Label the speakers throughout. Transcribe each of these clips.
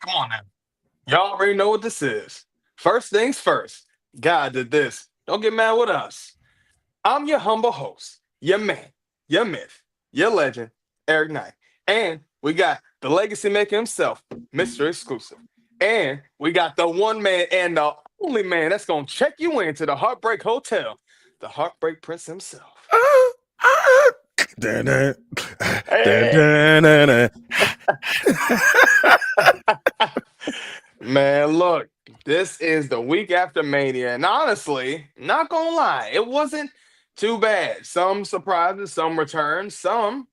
Speaker 1: Come on now. Y'all already know what this is. First things first. God did this. Don't get mad with us. I'm your humble host, your man, your myth, your legend, Eric Knight. And we got the legacy maker himself, Mr. Exclusive. And we got the one man and the only man that's going to check you into the Heartbreak Hotel, the Heartbreak Prince himself. Hey. Man, look, this is the week after Mania, and honestly, not gonna lie, it wasn't too bad. Some surprises, some returns, some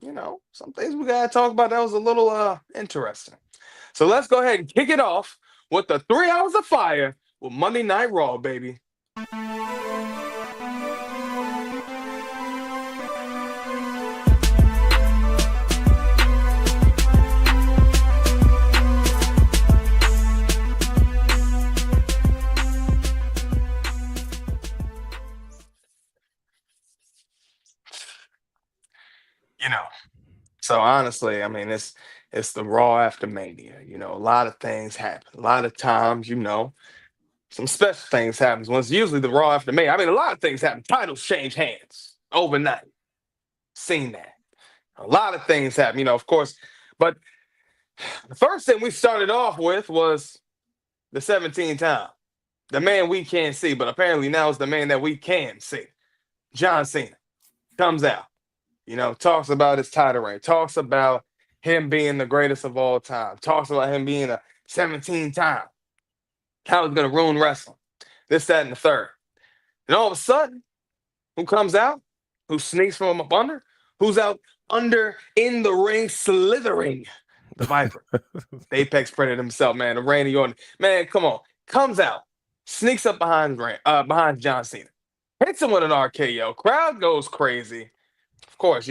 Speaker 1: things we gotta talk about that was a little interesting. So let's go ahead and kick it off with the 3 hours of fire with Monday Night Raw, baby. You know, so honestly, I mean, it's the Raw after Mania. A lot of things happen. A lot of times, some special things happens. When it's usually the Raw after Mania. I mean, a lot of things happen. Titles change hands overnight. Seen that. A lot of things happen, of course. But the first thing we started off with was the 17 time. The man we can't see, but apparently now it's the man that we can see. John Cena comes out, talks about his title reign, talks about him being the greatest of all time, talks about him being a 17 time, how it's going to ruin wrestling, this, that, and the third. And all of a sudden, who comes out? Who sneaks from up under? Who's out under in the ring slithering? The Viper. The Apex Predator himself, man. The Randy Orton. Man, come on. Comes out. Sneaks up behind John Cena. Hits him with an RKO. Crowd goes crazy. Of course,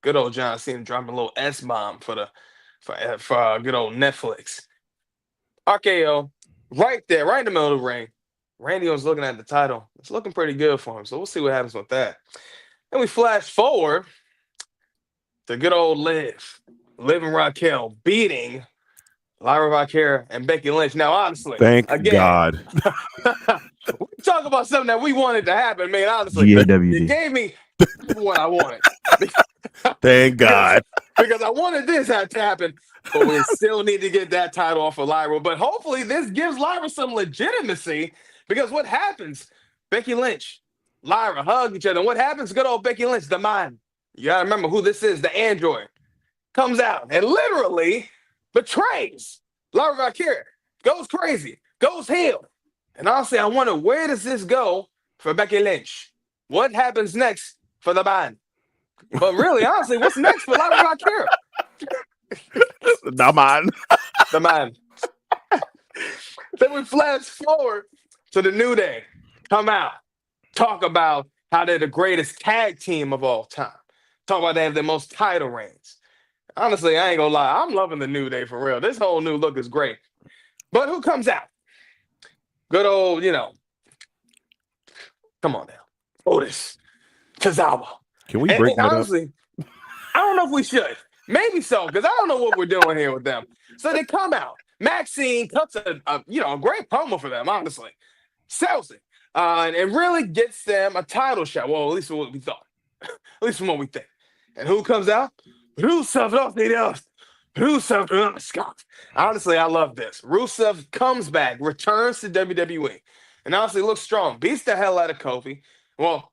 Speaker 1: good old John Cena dropping a little S-bomb for good old Netflix. RKO. Right there, right in the middle of the ring. Randy was looking at the title. It's looking pretty good for him. So we'll see what happens with that. Then we flash forward to good old Liv. Liv and Raquel beating Lyra Valkyria and Becky Lynch. Now, honestly,
Speaker 2: thank
Speaker 1: again,
Speaker 2: God.
Speaker 1: we talk about something that we wanted to happen. Man, honestly,
Speaker 2: GAWD.
Speaker 1: it gave me what I wanted.
Speaker 2: Thank God.
Speaker 1: Because I wanted this to happen, but we still need to get that title off of Lyra. But hopefully this gives Lyra some legitimacy, because what happens? Becky Lynch, Lyra hug each other. And what happens? Good old Becky Lynch, the mind. You got to remember who this is, the android. Comes out and literally betrays Lyra Valkyria. Goes crazy. Goes heel. And honestly, I wonder, where does this go for Becky Lynch? What happens next for the band? But really, honestly, what's next for Lyra Valkyria?
Speaker 2: The man.
Speaker 1: The man. Then we flash forward to the New Day. Come out. Talk about how they're the greatest tag team of all time. Talk about they have the most title reigns. Honestly, I ain't gonna lie. I'm loving the New Day for real. This whole new look is great. But who comes out? Good old, come on now. Otis. Tozawa.
Speaker 2: Can we break that
Speaker 1: honestly, I don't know if we should. Maybe so, because I don't know what we're doing here with them. So they come out. Maxine cuts a great promo for them, honestly. Sells it. And really gets them a title shot. Well, at least from what we thought. At least from what we think. And who comes out? Rusev. Scott. Honestly, I love this. Rusev comes back, returns to WWE, and honestly looks strong. Beats the hell out of Kofi. Well,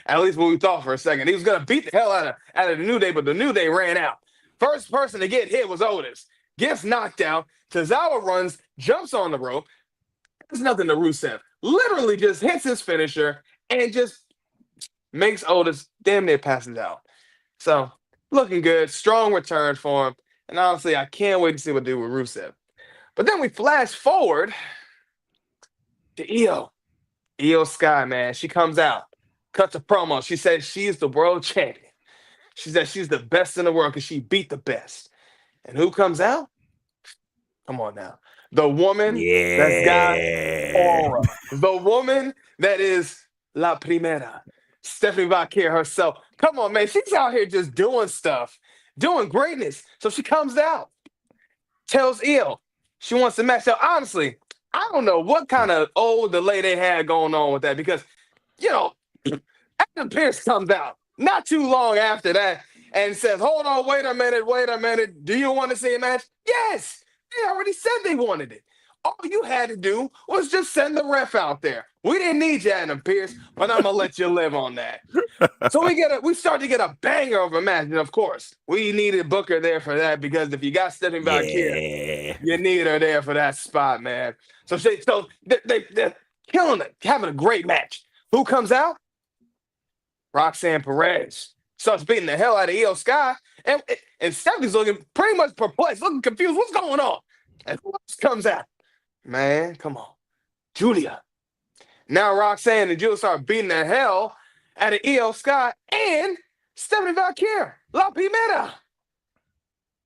Speaker 1: at least what we thought for a second. He was going to beat the hell out of the New Day, but the New Day ran out. First person to get hit was Otis. Gets knocked out. Tozawa runs, jumps on the rope. There's nothing to Rusev. Literally just hits his finisher and just makes Otis damn near passes out. So, looking good. Strong return for him. And honestly, I can't wait to see what they do with Rusev. But then we flash forward to Io. Io Sky, man. She comes out, cuts a promo. She says she's the world champion. She says she's the best in the world because she beat the best. And who comes out? Come on now. The woman that's got
Speaker 2: Yeah.
Speaker 1: aura. The woman that is La Primera. Stephanie Valkyrie herself. Come on, man. She's out here just doing stuff, doing greatness. So she comes out, tells Io she wants to match up. Honestly, I don't know what kind of old delay they had going on with that because, you know, Adam Pierce comes out not too long after that and says, hold on, wait a minute. Do you want to see a match? Yes. They already said they wanted it. All you had to do was just send the ref out there. We didn't need you, Adam Pierce, but I'm gonna let you live on that. So we start to get a banger of a match, and of course, we needed Booker there for that because if you got Stephanie Valkyrie,
Speaker 2: Yeah.
Speaker 1: you need her there for that spot, man. So they're killing it, having a great match. Who comes out? Roxanne Perez starts beating the hell out of Io Sky, and Stephanie's looking pretty much perplexed, looking confused. What's going on? And who else comes out? Man, come on. Julia. Now Roxanne and Julia start beating the hell out of Io Sky and Stephanie Valkyrie. La Primera.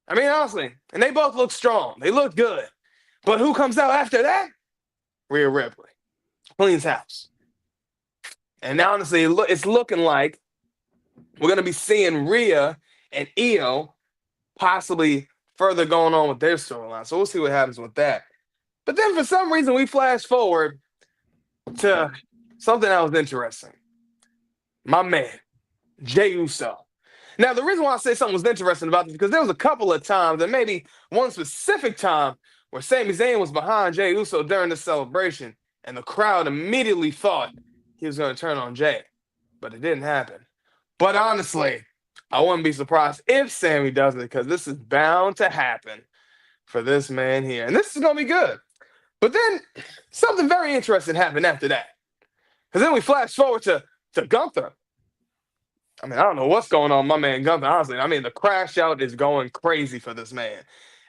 Speaker 1: I mean, honestly, and they both look strong. They look good. But who comes out after that? Rhea Ripley. Cleans house. And honestly, it's looking like we're going to be seeing Rhea and Io possibly further going on with their storyline. So we'll see what happens with that. But then for some reason, we flash forward to something that was interesting. My man, Jey Uso. Now, the reason why I say something was interesting about this is because there was a couple of times, and maybe one specific time, where Sami Zayn was behind Jey Uso during the celebration, and the crowd immediately thought he was going to turn on Jey. But it didn't happen. But honestly, I wouldn't be surprised if Sami does it because this is bound to happen for this man here. And this is going to be good. But then something very interesting happened after that. Because then we flash forward to Gunther. I mean, I don't know what's going on, my man Gunther, honestly. I mean, the crash out is going crazy for this man.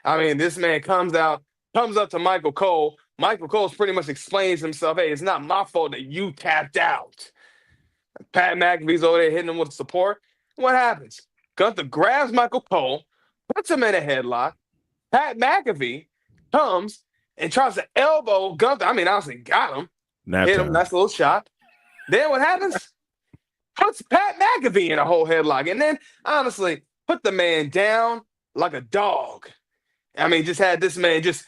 Speaker 1: I mean, this man comes up to Michael Cole. Michael Cole's pretty much explains himself, hey, it's not my fault that you tapped out. Pat McAfee's over there hitting him with support. What happens? Gunther grabs Michael Cole, puts him in a headlock. Pat McAfee comes and tries to elbow Gunther. I mean, honestly, got him. Hit him. Nice little shot. Then what happens? Puts Pat McAfee in a whole headlock. And then, honestly, put the man down like a dog. I mean, just had this man just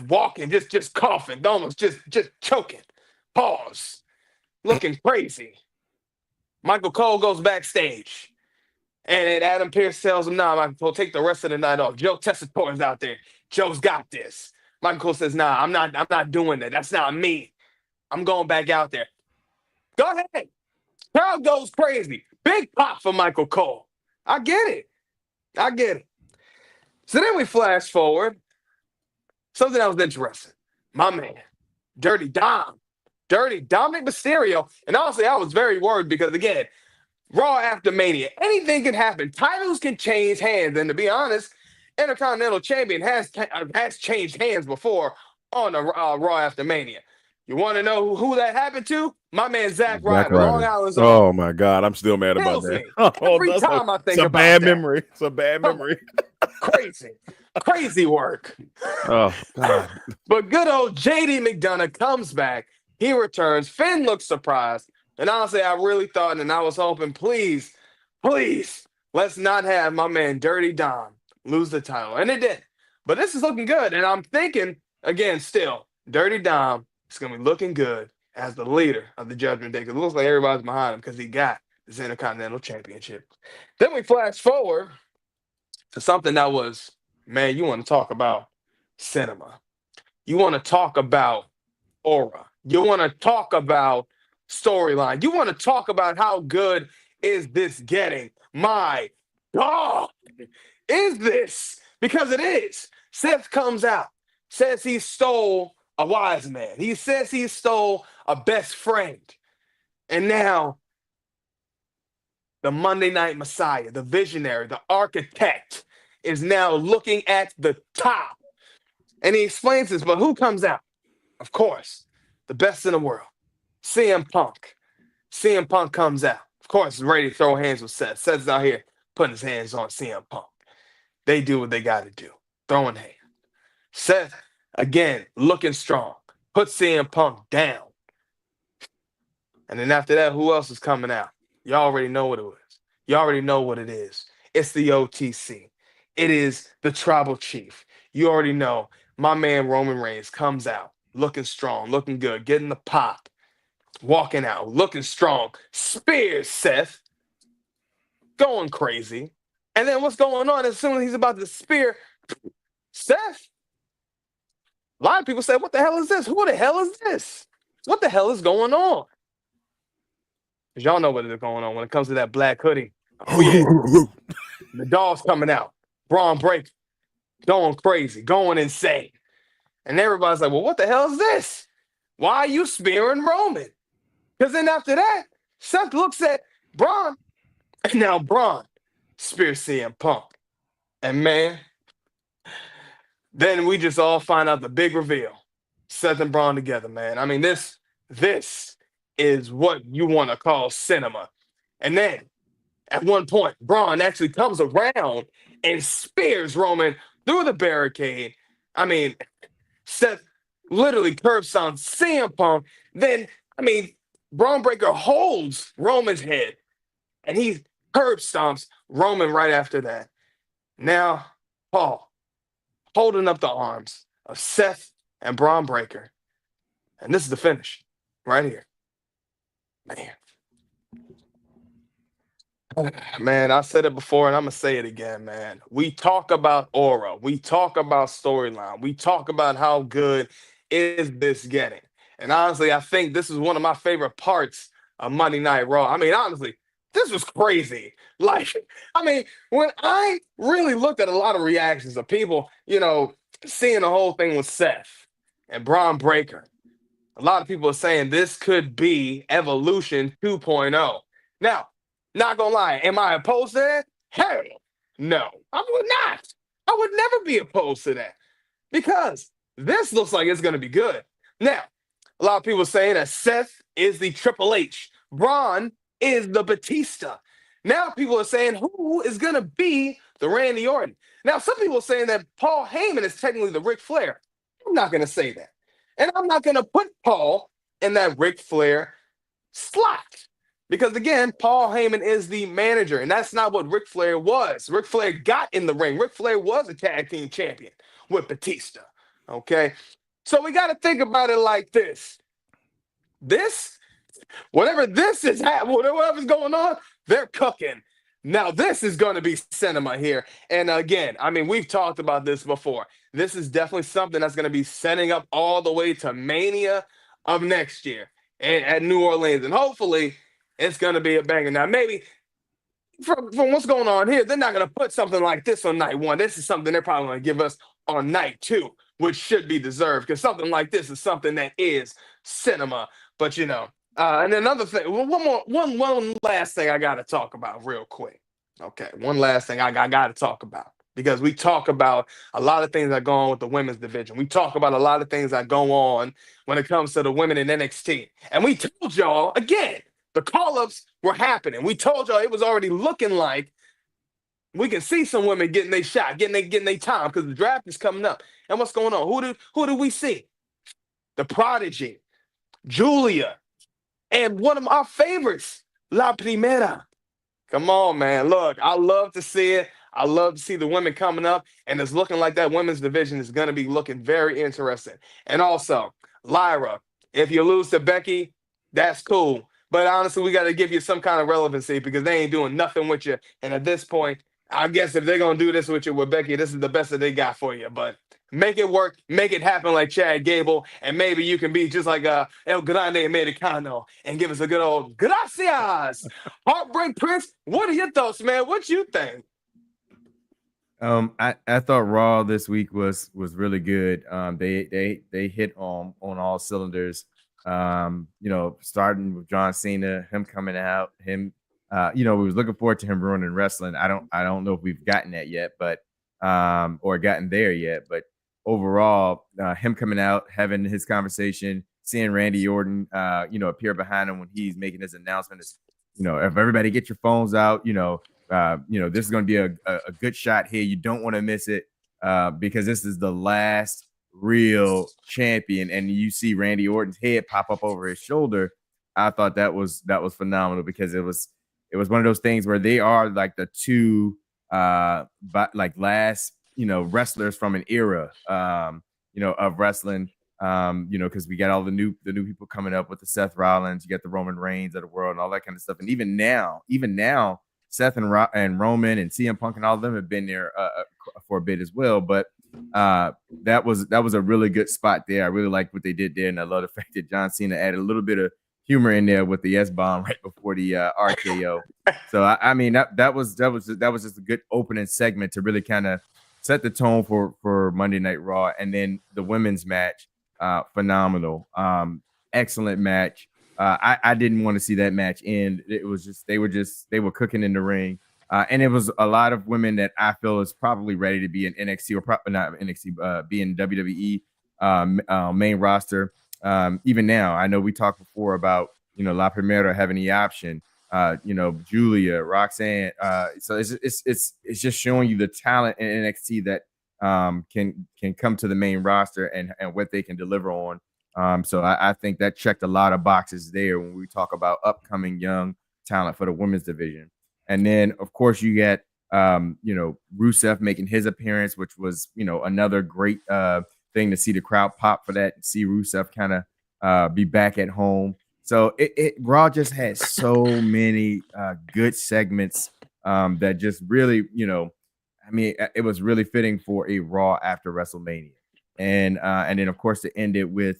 Speaker 1: walking, just coughing, almost just choking. Pause. Looking crazy. Michael Cole goes backstage. And then Adam Pearce tells him, nah, Michael Cole, take the rest of the night off. Joe Tessitore's out there. Joe's got this. Michael Cole says, nah, I'm not doing that. That's not me. I'm going back out there. Go ahead. Crowd goes crazy. Big pop for Michael Cole. I get it. So then we flash forward. Something that was interesting. My man, Dirty Dom. Dirty Dominic Mysterio. And honestly, I was very worried because, again, Raw after Mania, anything can happen. Titles can change hands. And to be honest, Intercontinental Champion has changed hands before on the Raw after Mania. You want to know who that happened to? My man Zack Ryder, Long Island's own.
Speaker 2: Oh my God, I'm still mad about that.
Speaker 1: Every time I think about that.
Speaker 2: It's a bad memory. It's a bad memory.
Speaker 1: Crazy work.
Speaker 2: Oh God.
Speaker 1: But good old JD McDonough comes back. He returns. Finn looks surprised. And honestly, I really thought and I was hoping, please, let's not have my man Dirty Dom lose the title. And it did. But this is looking good. And I'm thinking, again, still, Dirty Dom is going to be looking good as the leader of the Judgment Day. Because it looks like everybody's behind him because he got this Intercontinental Championship. Then we flash forward to something that was, man, you want to talk about cinema. You want to talk about aura. You want to talk about storyline. You want to talk about how good is this getting? My God, is this? Because it is. Seth comes out, says he stole a wise man. He says he stole a best friend. And now the Monday Night Messiah, the visionary, the architect, is now looking at the top And he explains this, but who comes out? Of course, the best in the world, CM Punk. CM Punk comes out. Of course, ready to throw hands with Seth. Seth's out here putting his hands on CM Punk. They do what they got to do, throwing hands. Seth, again, looking strong, put CM Punk down. And then after that, who else is coming out? You already know what it is. You already know what it is. It's the OTC. It is the tribal chief. You already know my man Roman Reigns comes out looking strong, looking good, getting the pop, walking out, looking strong, spears Seth, going crazy. And then what's going on as soon as he's about to spear Seth? A lot of people say, what the hell is this? Who the hell is this? What the hell is going on? Because y'all know what is going on when it comes to that black hoodie. Oh, yeah. The dog's coming out. Braun Breaker. Going crazy. Going insane. And everybody's like, well, what the hell is this? Why are you spearing Roman? Because then after that, Seth looks at Braun. And now Braun spears CM Punk. And man, then we just all find out the big reveal. Seth and Braun together, man. I mean, this is what you want to call cinema. And then at one point, Braun actually comes around and spears Roman through the barricade. I mean, Seth literally curb stomps CM Punk. Then, I mean, Braun Breaker holds Roman's head and he curb stomps Roman right after that. Now, Paul holding up the arms of Seth and Braun Breaker. And this is the finish right here. Man, I said it before and I'm going to say it again, man. We talk about aura. We talk about storyline. We talk about how good is this getting. And honestly, I think this is one of my favorite parts of Monday Night Raw. I mean, honestly, this was crazy. Like, I mean, when I really looked at a lot of reactions of people, seeing the whole thing with Seth and Braun Breaker, a lot of people are saying this could be Evolution 2.0. Now, not gonna lie, am I opposed to that? Hell no, I would not. I would never be opposed to that because this looks like it's gonna be good. Now, a lot of people saying that Seth is the Triple H, Braun is the Batista. Now people are saying who is gonna be the Randy Orton. Now, some people are saying that Paul Heyman is technically the Ric Flair. I'm not gonna say that. And I'm not gonna put Paul in that Ric Flair slot. Because again, Paul Heyman is the manager, and that's not what Ric Flair was. Ric Flair got in the ring. Ric Flair was a tag team champion with Batista. Okay? So we got to think about it like this. Whatever's going on, they're cooking. Now, this is going to be cinema here. And again, I mean, we've talked about this before. This is definitely something that's going to be setting up all the way to Mania of next year at New Orleans. And hopefully, it's going to be a banger. Now, maybe from what's going on here, they're not going to put something like this on night one. This is something they're probably going to give us on night two, which should be deserved because something like this is something that is cinema. But, and another thing, one last thing I got to talk about real quick. Okay, one last thing I got to talk about because we talk about a lot of things that go on with the women's division. We talk about a lot of things that go on when it comes to the women in NXT. And we told y'all, again, the call-ups were happening. We told y'all it was already looking like we can see some women getting their shot, getting their time because the draft is coming up. And what's going on? Who do we see? The Prodigy, Julia, and one of our favorites, La Primera. Come on, man. Look, I love to see it. I love to see the women coming up, and it's looking like that women's division is going to be looking very interesting. And also, Lyra, if you lose to Becky, that's cool. But honestly, we got to give you some kind of relevancy because they ain't doing nothing with you. And at this point, I guess if they're going to do this with you with Becky, this is the best that they got for you. But make it work. Make it happen like Chad Gable. And maybe you can be just like El Grande Americano and give us a good old gracias. Heartbreak Prince, what are your thoughts, man? What you think?
Speaker 3: I thought Raw this week was really good. They hit on all cylinders. Starting with John Cena, him coming out, we was looking forward to him ruining wrestling. I don't know if we've gotten that yet, but or gotten there yet, but overall, him coming out, having his conversation, seeing Randy Orton, appear behind him when he's making his announcement is, if everybody get your phones out, this is going to be a good shot here. You don't want to miss it because this is the last real champion. And you see Randy Orton's head pop up over his shoulder. I thought that was phenomenal because it was one of those things where they are like the two last wrestlers from an era of wrestling. Because we got all the new people coming up with the Seth Rollins, you got the Roman Reigns of the world and all that kind of stuff. And even now, Seth and Roman and CM Punk and all of them have been there for a bit as well. But that was a really good spot there. I really liked what they did there, and I love the fact that John Cena added a little bit of humor in there with the S-bomb right before the RKO. So I mean that was just a good opening segment to really kind of set the tone for Monday Night Raw. And then the women's match, phenomenal, excellent match. I didn't want to see that match end. It was just they were cooking in the ring, and it was a lot of women that I feel is probably ready to be in NXT or probably not NXT, be in WWE main roster. Even now, I know we talked before about La Primera having the option. Julia, Roxanne. So it's just showing you the talent in NXT that can come to the main roster and what they can deliver on. So I think that checked a lot of boxes there when we talk about upcoming young talent for the women's division. And then, of course, you get, Rusev making his appearance, which was, another great thing to see the crowd pop for that, and see Rusev kind of be back at home. So Raw just had so many good segments that just really, it was really fitting for a Raw after WrestleMania. And then, of course, to end it with,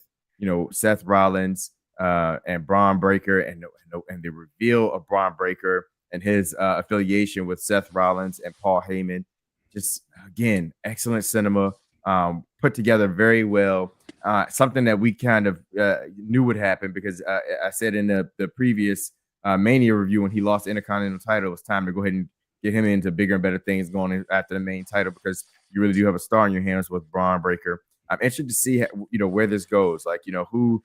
Speaker 3: Seth Rollins and Braun Breaker and the reveal of Braun Breaker and his affiliation with Seth Rollins and Paul Heyman. Just, again, excellent cinema, put together very well. Something that we kind of knew would happen because I said in the previous Mania review when he lost the Intercontinental title, it was time to go ahead and get him into bigger and better things going after the main title because you really do have a star in your hands with Braun Breaker. I'm interested to see, where this goes. Like, who,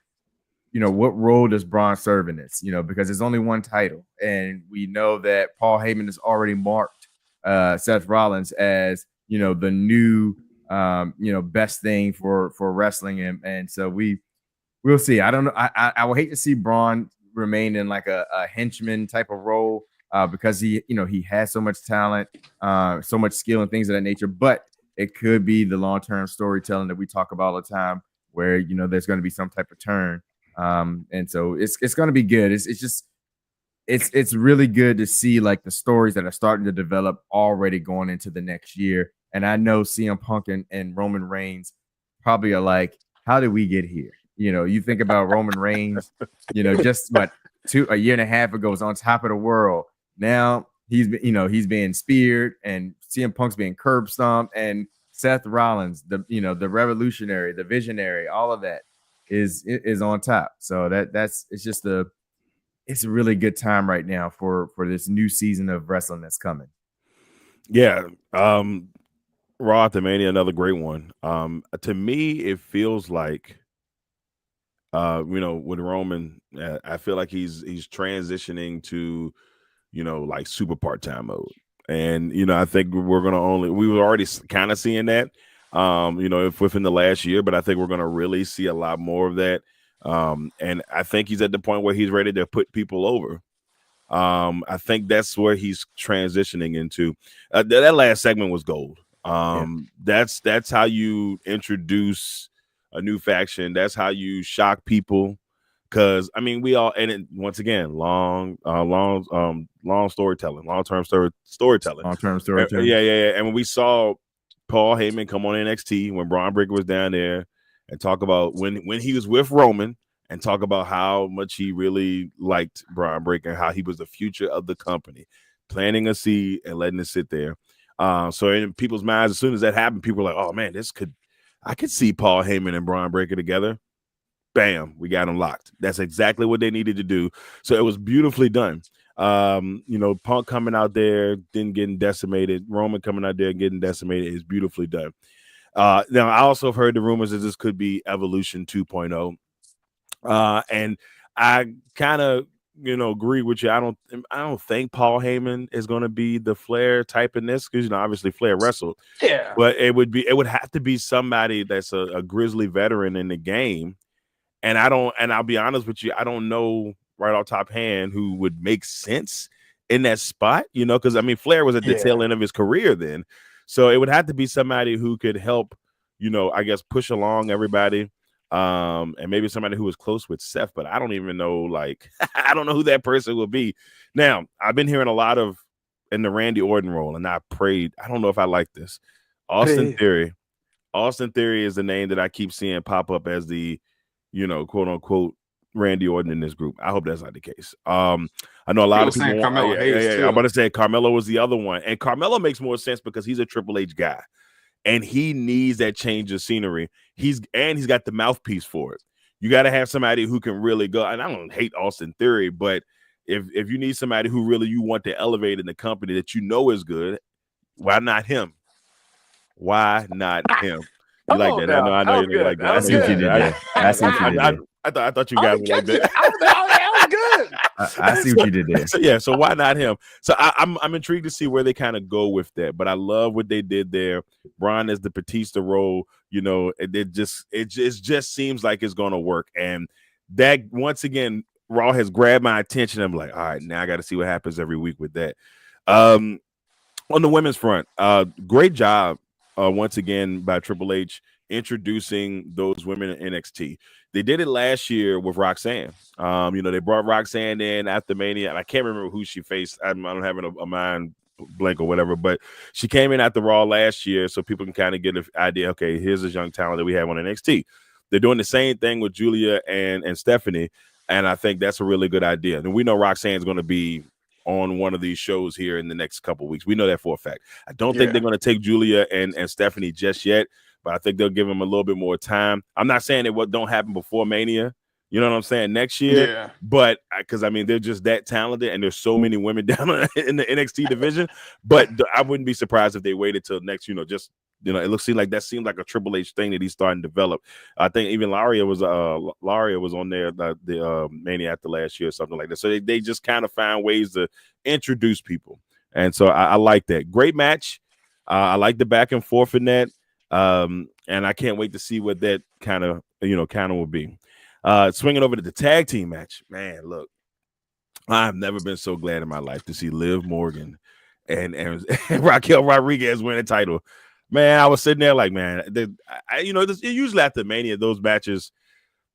Speaker 3: what role does Braun serve in this? Because there's only one title, and we know that Paul Heyman has already marked Seth Rollins as, the new, best thing for wrestling, and so we'll see. I don't know. I would hate to see Braun remain in like a henchman type of role because he has so much talent, so much skill and things of that nature, but it could be the long-term storytelling that we talk about all the time where, there's going to be some type of turn. And so it's going to be good. It's really good to see like the stories that are starting to develop already going into the next year. And I know CM Punk and Roman Reigns probably are like, how did we get here? You think about Roman Reigns, just a year and a half ago was on top of the world. Now he's being speared, and CM Punk's being curb stomped, and Seth Rollins, the revolutionary, the visionary, all of that is on top. So it's a really good time right now for this new season of wrestling that's coming.
Speaker 2: Yeah. Raw at the Mania, another great one. To me, it feels like, with Roman, I feel like he's transitioning to, like super part-time mode. And, I think we were already kind of seeing that, if within the last year, but I think we're going to really see a lot more of that. And I think he's at the point where he's ready to put people over. I think that's where he's transitioning into. That last segment was gold. That's how you introduce a new faction. That's how you shock people. Because we all, and once again, long storytelling, long-term storytelling. Yeah. And when we saw Paul Heyman come on NXT when Braun Breaker was down there and talk about when he was with Roman and talk about how much he really liked Braun Breaker and how he was the future of the company, planting a seed and letting it sit there. So in people's minds, as soon as that happened, people were like, "Oh man, I could see Paul Heyman and Braun Breaker together." Bam, we got them locked. That's exactly what they needed to do. So it was beautifully done. Punk coming out there, then getting decimated. Roman coming out there and getting decimated is beautifully done. Now I also have heard the rumors that this could be Evolution 2.0. And I kind of agree with you. I don't think Paul Heyman is going to be the Flair type in this, because obviously Flair wrestled.
Speaker 1: Yeah.
Speaker 2: But it would have to be somebody that's a grizzly veteran in the game. And I'll be honest with you, I don't know right off top hand who would make sense in that spot, because I mean Flair was at the tail end of his career then. So it would have to be somebody who could help, I guess push along everybody. And maybe somebody who was close with Seth, but I don't even know, I don't know who that person will be. Now, I've been hearing a lot of in the Randy Orton role, and I don't know if I like this. Austin Theory. Austin Theory is the name that I keep seeing pop up as the, quote unquote Randy Orton in this group. I hope that's not the case. I know a lot of people.
Speaker 1: Carmelo Hayes too.
Speaker 2: I'm about to say Carmelo was the other one, and Carmelo makes more sense because he's a Triple H guy. And he needs that change of scenery. He's got the mouthpiece for it. You got to have somebody who can really go. And I don't hate Austin Theory, but if you need somebody who really you want to elevate in the company that is good, why not him? Wwhy not him? You like that? I know you like that.
Speaker 3: I see what you did there. I see what you did there.
Speaker 2: I thought you guys would like that.
Speaker 1: That was good.
Speaker 3: I see what you did there.
Speaker 2: So why not him? So I'm intrigued to see where they kind of go with that. But I love what they did there. Braun is the Batista role. It just seems like it's going to work. And that once again, Raw has grabbed my attention. I'm like, all right, now I got to see what happens every week with that. On the women's front, great job once again by Triple H introducing those women in NXT. They did it last year with Roxanne. They brought Roxanne in after Mania, and I can't remember who she faced. I'm having a mind blank or whatever, but she came in after Raw last year, so people can kind of get an idea. Okay, here's this young talent that we have on NXT. They're doing the same thing with Julia and Stephanie, and I think that's a really good idea. And we know Roxanne's going to be on one of these shows here in the next couple of weeks. We know that for a fact. I don't think they're going to take Julia and Stephanie just yet, but I think they'll give them a little bit more time. I'm not saying it don't happen before Mania. You know what I'm saying? Next year. Yeah. But because, they're just that talented, and there's so many women down in the NXT division. But I wouldn't be surprised if they waited till next, it seemed like a Triple H thing that he's starting to develop. I think even Laria was on there, the Mania after last year or something like that. So they just kind of find ways to introduce people. And so I like that. Great match. I like the back and forth in that. And I can't wait to see what that kind of will be. Swinging over to the tag team match, man. Look, I've never been so glad in my life to see Liv Morgan and Raquel Rodriguez win a title. Man, I was sitting there like, man, usually after Mania, those matches,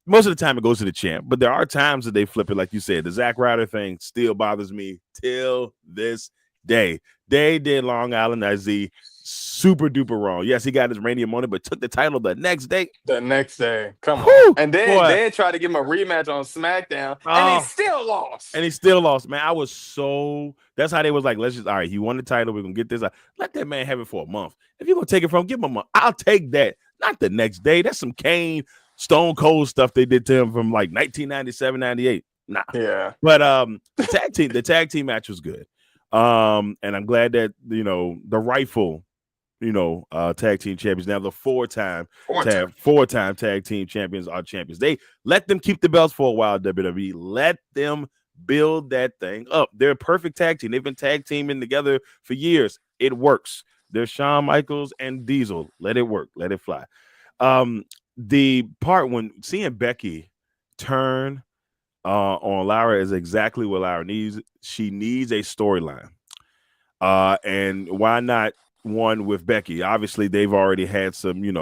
Speaker 2: most of the time it goes to the champ, but there are times that they flip it, like you said. The Zack Ryder thing still bothers me till this day. They did Long Island IZ super duper wrong. Yes, he got his Mania moment, but took the title the next day.
Speaker 1: Come on. And then tried to give him a rematch on SmackDown, and he still lost. Man, that's how they was like, let's just, all right, he won the title. We're going to get this. Let that man have it for a month. If you're going to take it from him, give him a month. I'll take that. Not the next day. That's some Kane, Stone Cold stuff they did to him from like 1997, 98. Nah. Yeah. But the tag team match was good. And I'm glad that, the rightful, tag team champions, now the four-time tag team champions are champions. They let them keep the belts for a while, WWE. Let them build that thing up. They're a perfect tag team. They've been tag teaming together for years. It works. They're Shawn Michaels and Diesel. Let it work. Let it fly. The part when seeing Becky turn on Lara is exactly what Lara needs. She needs a storyline. And why not one with Becky? Obviously, they've already had some, beef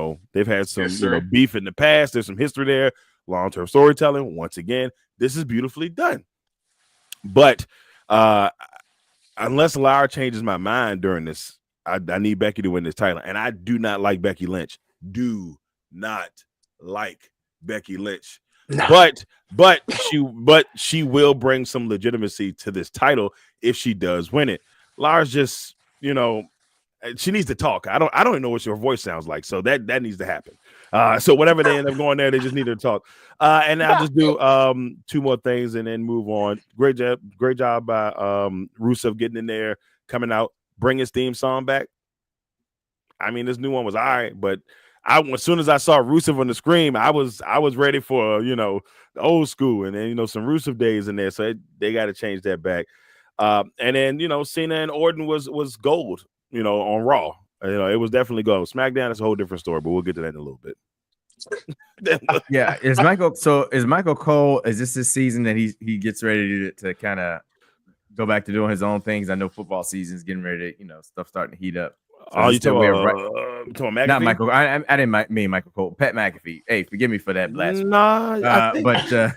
Speaker 1: in the past. There's some history there. Long-term storytelling. Once again, this is beautifully done. But unless Lara changes my mind during this, I need Becky to win this title. And I do not like Becky Lynch. Do not like Becky Lynch. No. But she will bring some legitimacy to this title if she does win it. Lara's just, she needs to talk. I don't even know what your voice sounds like. So that needs to happen. So whatever they end up going there, they just need to talk. And I'll just do two more things and then move on. Great job by Rusev getting in there, coming out, bring his theme song back.
Speaker 2: I mean, this new one was all right, but as soon as I saw Rusev on the screen, I was ready for the old school, and then some Rusev days in there. So they got to change that back. And then Cena and Orton was gold. On Raw. It was definitely gold. SmackDown is a whole different story, but we'll get to that in a little bit.
Speaker 3: Yeah, is Michael Cole? Is this his season that he gets ready to kind of go back to doing his own things? I know football season is getting ready to stuff starting to heat up.
Speaker 2: So you talking McAfee?
Speaker 3: Not Michael. I didn't mean Michael Cole. Pat McAfee. Hey, forgive me for that blasphemy.
Speaker 2: Nah,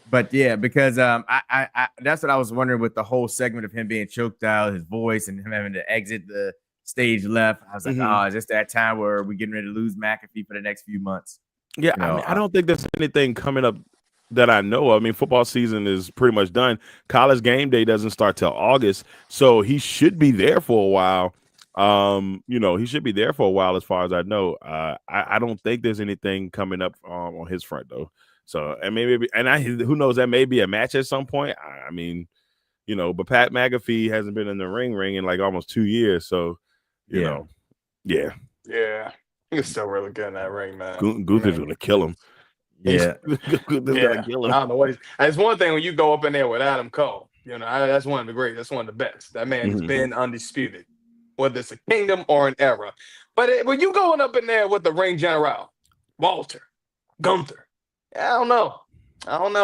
Speaker 3: but yeah, because I that's what I was wondering with the whole segment of him being choked out, his voice, and him having to exit the stage left. I was like, is this that time where we're getting ready to lose McAfee for the next few months?
Speaker 2: Yeah, I don't think there's anything coming up that I know of. I mean, football season is pretty much done. College game day doesn't start till August, so he should be there for a while. He should be there for a while, as far as I know. I don't think there's anything coming up on his front though. So, and who knows, that may be a match at some point. I mean, but Pat McAfee hasn't been in the ring in like almost 2 years. So, yeah.
Speaker 1: He's still really good in that ring, man.
Speaker 2: Gunther's gonna kill him.
Speaker 3: Yeah,
Speaker 1: gonna kill him. I don't know what it's one thing when you go up in there with Adam Cole. That's one of the great. That's one of the best. That man has been undisputed, whether it's a kingdom or an era. But when you going up in there with the ring general, Walter, Gunther, I don't know,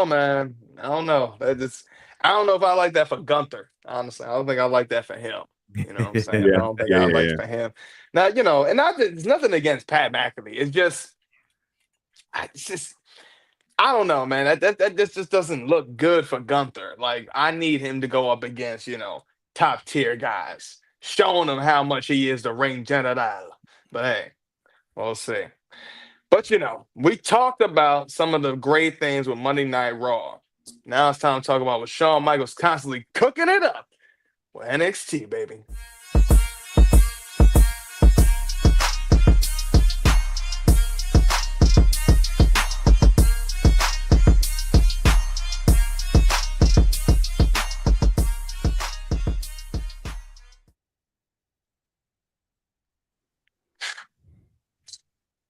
Speaker 1: man. I don't know. I don't know if I like that for Gunther. Honestly, I don't think I like that for him. You know what I'm saying? I don't think I like it for him. Now, and it's nothing against Pat McAfee. It's just I don't know, man. That just doesn't look good for Gunther. Like, I need him to go up against, top tier guys, showing him how much he is the ring general. But hey, we'll see. But we talked about some of the great things with Monday Night Raw. Now it's time to talk about what Shawn Michaels constantly cooking it up with NXT, baby.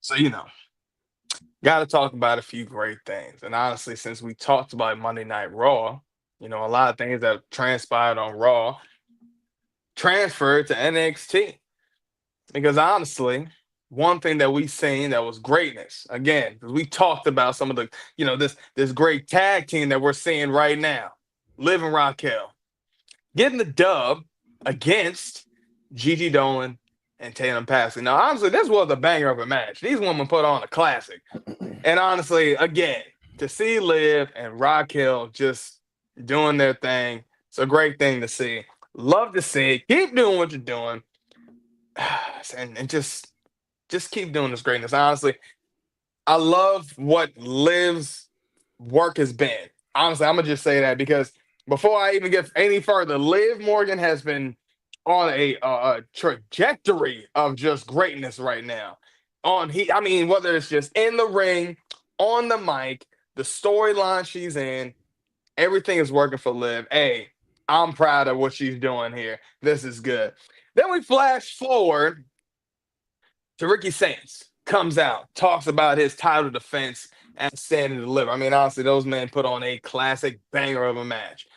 Speaker 1: So, got to talk about a few great things. And honestly, since we talked about Monday Night Raw, a lot of things that transpired on Raw transferred to NXT. Because honestly, one thing that we've seen that was greatness, again, because we talked about some of the, this great tag team that we're seeing right now, Liv and Raquel, getting the dub against Gigi Dolan and Tatum Paxley. Now, honestly, this was a banger of a match. These women put on a classic. And honestly, again, to see Liv and Raquel just doing their thing, it's a great thing to see. Love to see it. Keep doing what you're doing. And just keep doing this greatness. Honestly, I love what Liv's work has been. Honestly, I'm going to just say that because before I even get any further, Liv Morgan has been on a trajectory of just greatness right now. Whether it's just in the ring, on the mic, the storyline she's in, everything is working for Liv. Hey, I'm proud of what she's doing here. This is good. Then we flash forward to Ricky Saints. Comes out, talks about his title defense and Stand and Deliver. Honestly, those men put on a classic banger of a match.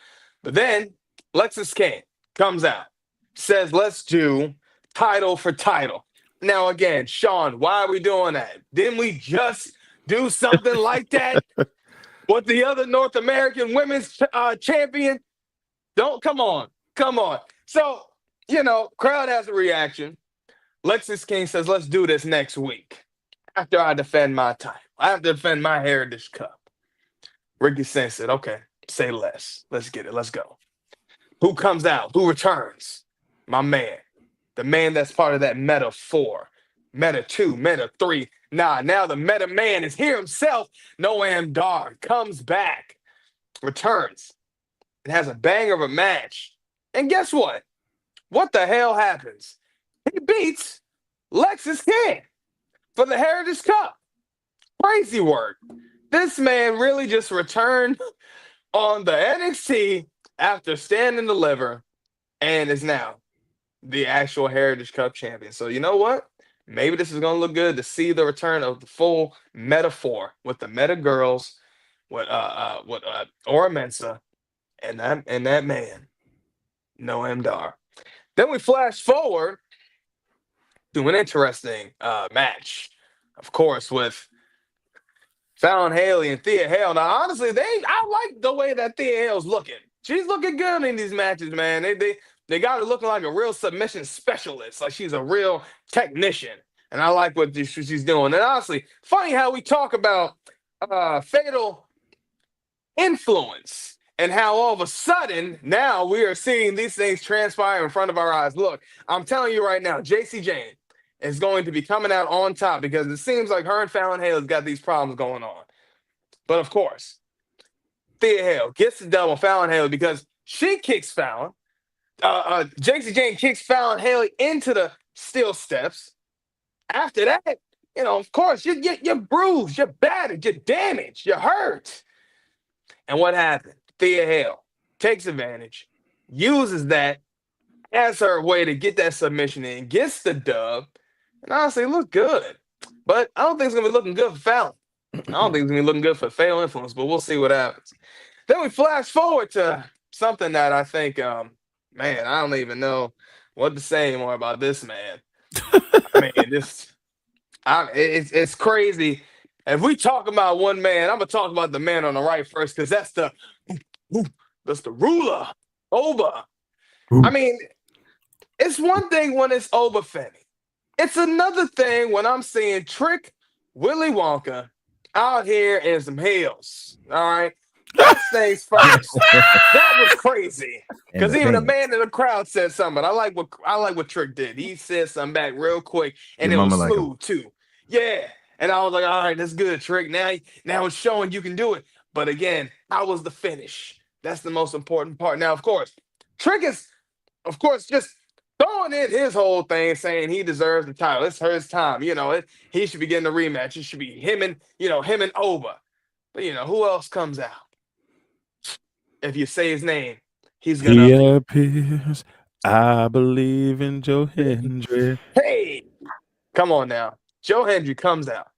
Speaker 1: But then Lexis King comes out, says, let's do title for title. Now, again, Sean, why are we doing that? Didn't we just do something like that with the other North American women's champion? Come on. So, crowd has a reaction. Lexis King says, let's do this next week after I defend my title. I have to defend my Heritage Cup. Ricky Saints said, okay, say less. Let's get it. Let's go. Who comes out? Who returns? My man. The man that's part of that Meta 4, Meta 2, Meta 3. Now the Meta Man is here himself. Noam Dar comes back, returns, and has a banger of a match. And guess what? What the hell happens? He beats Lexis King for the Heritage Cup. Crazy work. This man really just returned on the NXT after Stand and Deliver and is now the actual Heritage Cup champion. So you know what? maybe this is going to look good to see the return of the full metaphor with the meta girls, with Aura Mensa and that man, Noam Dar. Then we flash forward to an interesting match, of course, with Fallon Haley and Thea Hale. Now, honestly, I like the way that Thea Hale's looking. She's looking good in these matches, man. They got her looking like a real submission specialist, like she's a real technician. And I like what she's doing. And honestly, funny how we talk about fatal influence and how all of a sudden now we are seeing these things transpire in front of our eyes. Look, I'm telling you right now, JC Jane is going to be coming out on top because it seems like her and Fallon Hale's got these problems going on. But of course, Thea Hale gets the dub on Fallon Haley because she kicks Fallon. JC Jane kicks Fallon Haley into the steel steps. After that, of course, you're bruised, you're battered, you're damaged, you're hurt. And what happened? Thea Hale takes advantage, uses that as her way to get that submission in, gets the dub, and honestly, it looked good. But I don't think it's going to be looking good for Fallon. I don't think it's going to be looking good for Fatal Influence, but we'll see what happens. Then we flash forward to something that I think, man, I don't even know what to say anymore about this man. I mean, it's crazy. If we talk about one man, I'm gonna talk about the man on the right first, because that's the ruler, Oba. I mean, it's one thing when it's Oba Femi. It's another thing when I'm seeing Trick Willy Wonka out here in some heels. All right. First things first. That was crazy. Because even the man in the crowd said something. I like what Trick did. He said something back real quick, and it was smooth too. Yeah. And I was like, all right, that's good, Trick. Now it's showing you can do it. But again, how was the finish? That's the most important part. Now, of course, Trick is, of course, just throwing in his whole thing, saying he deserves the title. It's his time. He should be getting the rematch. It should be him and Oba. But who else comes out? If you say his name, he's gonna.
Speaker 2: He appears. I believe in Joe Hendry.
Speaker 1: Hey, come on now. Joe Hendry comes out,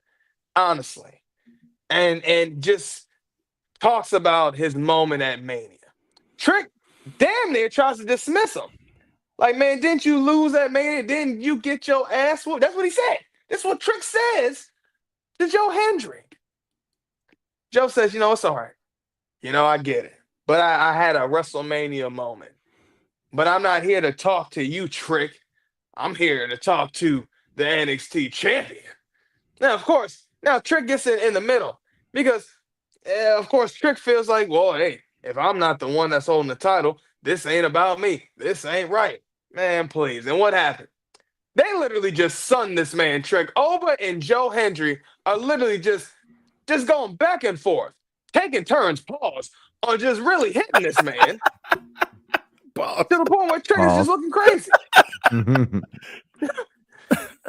Speaker 1: honestly, and just talks about his moment at Mania. Trick damn near tries to dismiss him. Like, man, didn't you lose at Mania? Didn't you get your ass whooped? That's what he said. That's what Trick says to Joe Hendry. Joe says, it's all right. I get it. But I had a WrestleMania moment. But I'm not here to talk to you, Trick. I'm here to talk to the NXT champion. Now, of course, Trick gets in the middle because, of course, Trick feels like, well, hey, if I'm not the one that's holding the title, this ain't about me. This ain't right. Man, please. And what happened? They literally just sunned this man, Trick. Oba and Joe Hendry are literally just going back and forth, taking turns, pause, on just really hitting this man. To the point where Trick is just looking crazy.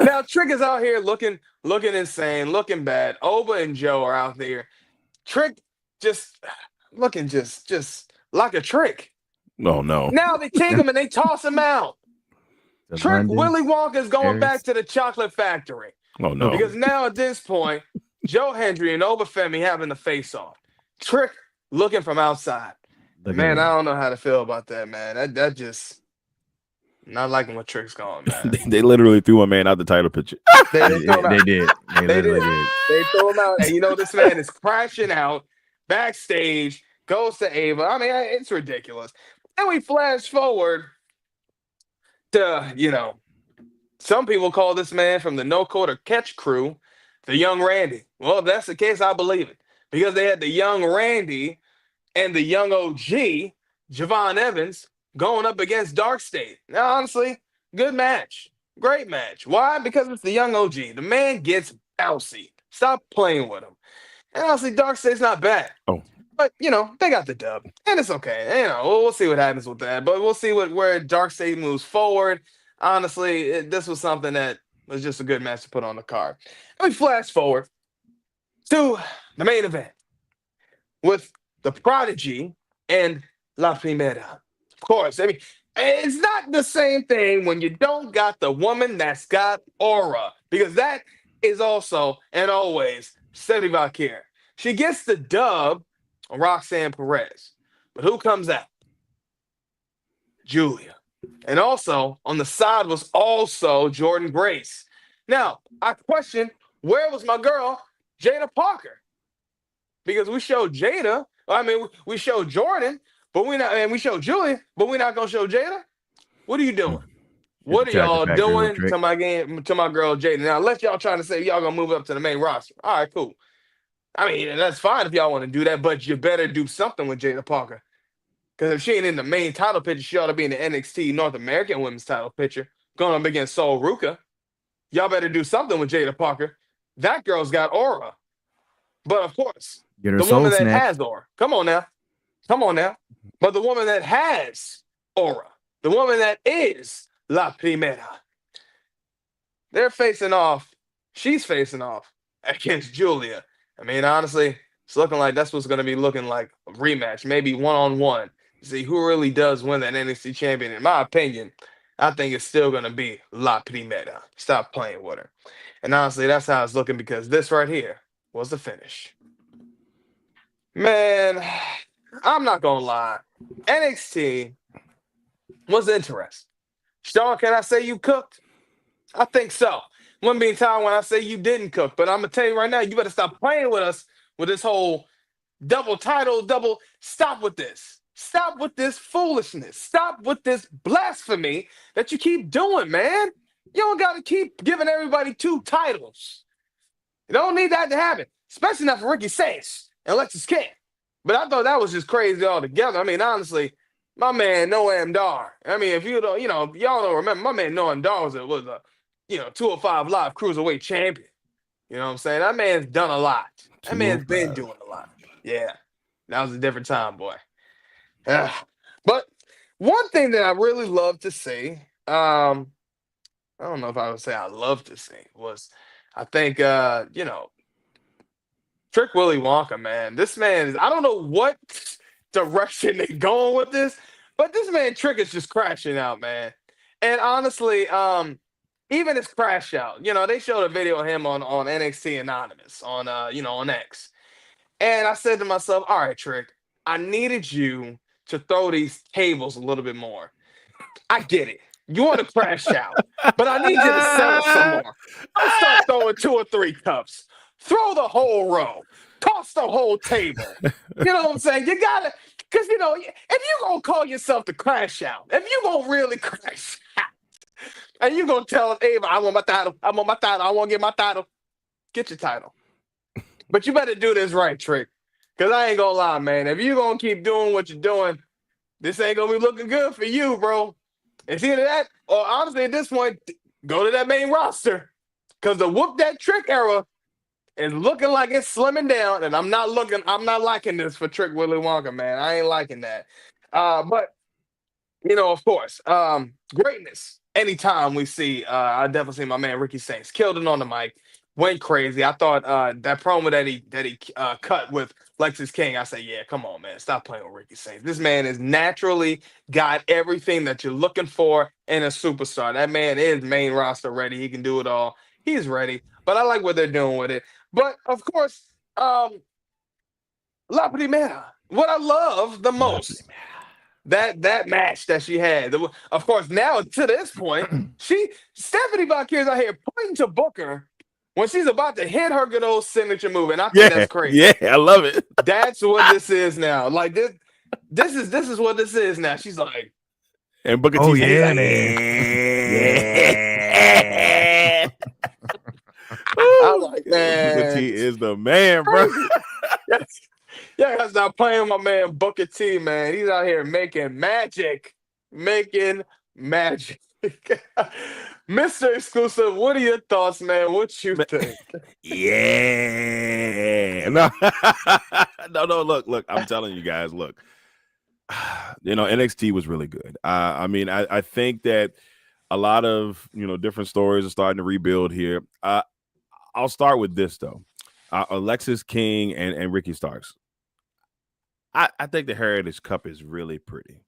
Speaker 1: Now Trick is out here looking insane, looking bad. Oba and Joe are out there. Trick just looking just like a trick.
Speaker 2: Oh no.
Speaker 1: Now they take him and they toss him out. Trick Willy Wonka is going back to the chocolate factory.
Speaker 2: Oh no.
Speaker 1: Because now at this point, Joe Hendry and Oba Femi having the face off. Trick looking from outside. Man, I don't know how to feel about that, man. That just not liking what Trick's going, man.
Speaker 2: They literally threw a man out the title picture.
Speaker 3: They did.
Speaker 1: They threw him out. And this man is crashing out backstage, goes to Ava. I mean, it's ridiculous. And we flash forward to, some people call this man from the No Quarter Catch crew the Young Randy. Well, if that's the case, I believe it. Because they had the Young Randy and the young OG, Javon Evans, going up against Dark State. Now, honestly, good match. Great match. Why? Because it's the young OG. The man gets bouncy. Stop playing with him. And honestly, Dark State's not bad.
Speaker 2: Oh.
Speaker 1: But, they got the dub. And it's okay. We'll see what happens with that. But we'll see where Dark State moves forward. Honestly, this was something that was just a good match to put on the card. And we flash forward to the main event with the Prodigy and La Primera. Of course, It's not the same thing when you don't got the woman that's got aura, because that is also and always Stephanie Valkyrie. She gets the dub on Roxanne Perez, but who comes out? Julia. And also on the side was also Jordan Grace. Now, I question, where was my girl, Jada Parker? Because we showed Jada, I mean, we showed Jordan, but we not, and we showed Julia, but we're not gonna show Jada. What are you doing?
Speaker 3: Get the
Speaker 1: What are
Speaker 3: charger
Speaker 1: y'all
Speaker 3: back there real
Speaker 1: doing
Speaker 3: quick.
Speaker 1: to my game, to my girl Jada? Now, unless y'all trying to say y'all gonna move up to the main roster. All right, cool. I mean, that's fine if y'all want to do that, but you better do something with Jada Parker. Because if she ain't in the main title picture, she ought to be in the NXT North American Women's title picture, going up against Sol Ruka. Y'all better do something with Jada Parker. That girl's got aura. But of course,
Speaker 3: Get her
Speaker 1: the
Speaker 3: soul
Speaker 1: woman that
Speaker 3: snatched.
Speaker 1: has aura. Come on now. Come on now. But the woman that has aura, the woman that is La Primera, they're facing off. She's facing off against Julia. I mean, honestly, it's looking like that's what's going to be looking like a rematch, maybe one-on-one. See who really does win that NXT champion. In my opinion, I think it's still going to be La Primera. Stop playing with her. And honestly, that's how it's looking, because this right here was the finish. Man, I'm not going to lie. NXT was interesting. Sean, can I say you cooked? I think so. Wouldn't be time when I say you didn't cook, but I'm gonna tell you right now, you better stop playing with us with this whole double title, double. Stop with this. Stop with this foolishness. Stop with this blasphemy that you keep doing, man. You don't gotta keep giving everybody 2 titles. You don't need that to happen, especially not for Ricky Sayers and Alexis King. But I thought that was just crazy altogether. I mean, honestly, my man Noam Dar. I mean, if you don't, y'all don't remember, my man Noam Dar was a 205 Live Cruiserweight champion. You know what I'm saying? That man's done a lot. That man's been
Speaker 2: 205.
Speaker 1: doing a lot. Yeah. That was a different time, boy. But one thing that I really love to see, I don't know if I would say I love to see, was I think Trick Willie Wonka, man. This man is, I don't know what direction they going with this, but this man Trick is just crashing out, man. And honestly, even his crash out, they showed a video of him on NXT Anonymous on X. And I said to myself, all right, Trick, I needed you to throw these tables a little bit more. I get it. You want to crash out, but I need you to settle some more. Don't start throwing 2 or 3 cups. Throw the whole row. Toss the whole table. You know what I'm saying? You gotta, because if you're gonna call yourself the crash out, if you're gonna really crash out, and you're gonna tell Ava, I want my title, I want to get my title, get your title. But you better do this right, Trick. Because I ain't gonna lie, man. If you're gonna keep doing what you're doing, this ain't gonna be looking good for you, bro. It's either that, or honestly, at this point, go to that main roster. Because the whoop that Trick era is looking like it's slimming down, and I'm not liking this for Trick Willie Wonka, man. I ain't liking that. But of course, greatness. Anytime we see, I definitely see my man Ricky Saints killed it on the mic, went crazy. I thought that promo that he cut with Lexus King. I say, yeah, come on, man, stop playing with Ricky Saints. This man is naturally got everything that you're looking for in a superstar. That man is main roster ready. He can do it all. He's ready. But I like what they're doing with it. But of course, La Primera. What I love the most. That match that she had. Of course, now to this point, Stephanie Valkyrie's out here pointing to Booker when she's about to hit her good old signature move, and I think that's crazy.
Speaker 2: Yeah, I love it.
Speaker 1: That's what this is now. Like this is what this is now. She's like,
Speaker 2: and Booker
Speaker 3: Oh
Speaker 2: T's
Speaker 3: yeah,
Speaker 2: like,
Speaker 3: man.
Speaker 1: I'm like, man,
Speaker 2: Booker T is the man, bro.
Speaker 1: Yeah, gotta stop playing with my man Booker T, man. He's out here making magic. Mr. Xclusive, what are your thoughts, man? What you think?
Speaker 2: Yeah. No, no, look, I'm telling you guys, look. NXT was really good. I mean, I think that a lot of, different stories are starting to rebuild here. I'll start with this, though. Alexis King and Ricky Starks. I think the Heritage Cup is really pretty.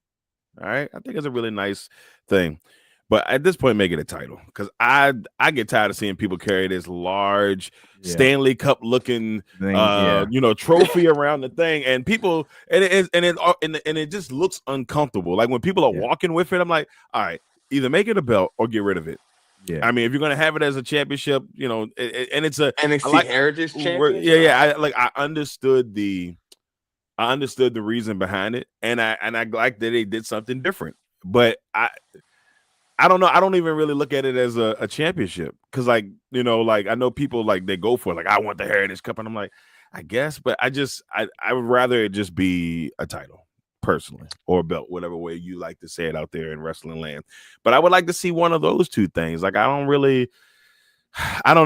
Speaker 2: All right, I think it's a really nice thing. But at this point, make it a title because I get tired of seeing people carry this large
Speaker 3: Yeah.
Speaker 2: Stanley Cup looking
Speaker 3: Yeah.
Speaker 2: trophy around the thing, and people and it just looks uncomfortable. Like when people are
Speaker 3: Yeah.
Speaker 2: walking with it, I'm like, all right, either make it a belt or get rid of it.
Speaker 3: Yeah.
Speaker 2: I mean, if you're gonna have it as a championship, and it's a
Speaker 1: NXT Heritage Championship.
Speaker 2: yeah. I understood the reason behind it, and I like that they did something different, but I don't know. I don't even really look at it as a championship because, like I know people like they go for it, like I want the Heritage Cup, and I'm like, I guess, but I would rather it just be a title personally or a belt, whatever way you like to say it out there in wrestling land. But I would like to see one of those two things. Like I don't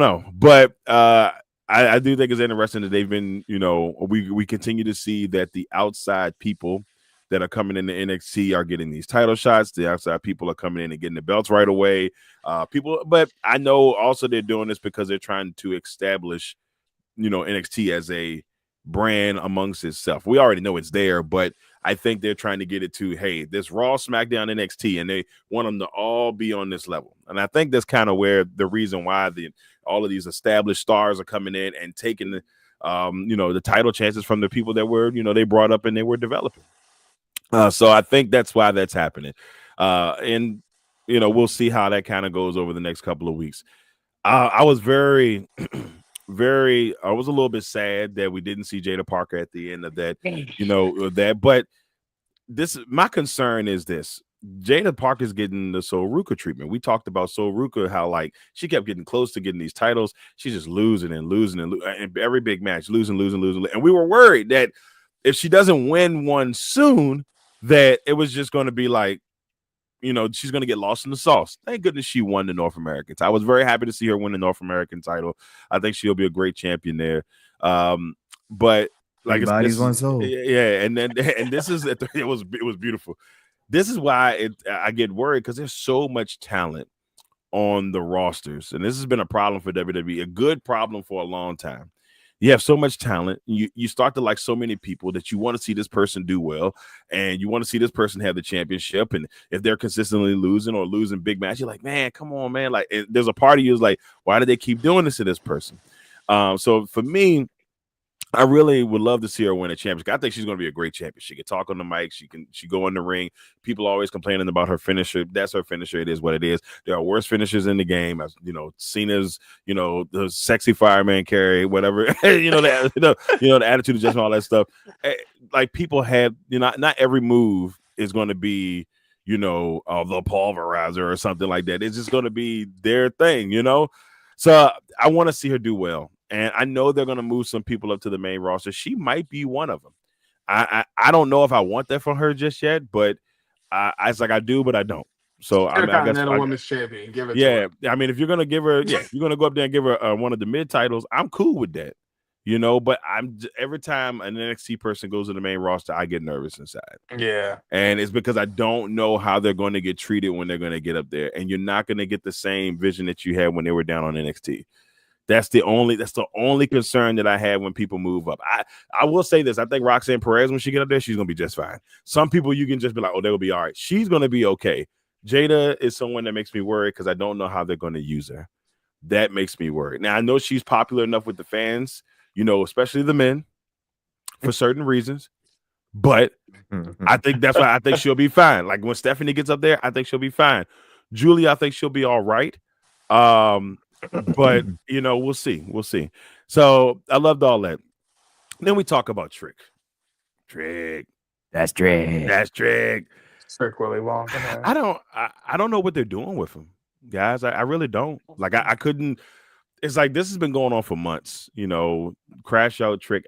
Speaker 2: know, but I do think it's interesting that they've been, we continue to see that the outside people that are coming into NXT are getting these title shots. The outside people are coming in and getting the belts right away. But I know also they're doing this because they're trying to establish, NXT as a brand amongst itself. We already know it's there, but I think they're trying to get it to, hey, this Raw, SmackDown, NXT, and they want them to all be on this level. And I think that's kind of where the reason why all of these established stars are coming in and taking the title chances from the people that were, they brought up and they were developing. So I think that's why that's happening. And we'll see how that kind of goes over the next couple of weeks. I was very, I was a little bit sad that we didn't see Jada Parker at the end of that, but my concern is this. Jada Parker's getting the Sol Ruka treatment. We talked about Sol Ruka, how like she kept getting close to getting these titles. She's just losing and every big match, losing. And we were worried that if she doesn't win one soon, that it was just going to be like, she's going to get lost in the sauce. Thank goodness she won the North American title. I was very happy to see her win the North American title. I think she'll be a great champion there. But like
Speaker 3: everybody's one soul.
Speaker 2: Yeah, and this is it was beautiful. This is why I get worried because there's so much talent on the rosters, and this has been a problem for WWE, a good problem for a long time. You have so much talent. You start to like so many people that you want to see this person do well, and you want to see this person have the championship. And if they're consistently losing big matches, you're like, man, come on, man. Like, there's a part of you is like, why do they keep doing this to this person? So for me, I really would love to see her win a championship. I think she's going to be a great champion. She can talk on the mic. She go in the ring. People are always complaining about her finisher. That's her finisher. It is what it is. There are worse finishers in the game. As Cena's, the sexy fireman carry, whatever. The attitude adjustment, all that stuff. Like people have, not every move is going to be, the pulverizer or something like that. It's just going to be their thing, So I want to see her do well. And I know they're going to move some people up to the main roster. She might be one of them. I don't know if I want that for her just yet, but it's like I do, but I don't. So I guess
Speaker 1: women's champion. Give it.
Speaker 2: Yeah, I mean, if you're going to give her, if you're going to go up there and give her one of the mid titles, I'm cool with that. But every time an NXT person goes to the main roster, I get nervous inside.
Speaker 1: Yeah,
Speaker 2: and it's because I don't know how they're going to get treated when they're going to get up there, and you're not going to get the same vision that you had when they were down on NXT. That's the only concern that I have when people move up. I will say this. I think Roxanne Perez, when she get up there, she's going to be just fine. Some people you can just be like, oh, they'll be all right. She's going to be okay. Jada is someone that makes me worried because I don't know how they're going to use her. That makes me worried. Now, I know she's popular enough with the fans, especially the men for certain reasons. But I think that's why I think she'll be fine. Like when Stephanie gets up there, I think she'll be fine. Julie, I think she'll be all right. But we'll see. So I loved all that. Then we talk about Trick.
Speaker 3: That's Trick.
Speaker 1: Trick Willie Wonka.
Speaker 2: I don't know what they're doing with him, guys. I really don't. Like I couldn't. It's like this has been going on for months. Crash Out Trick,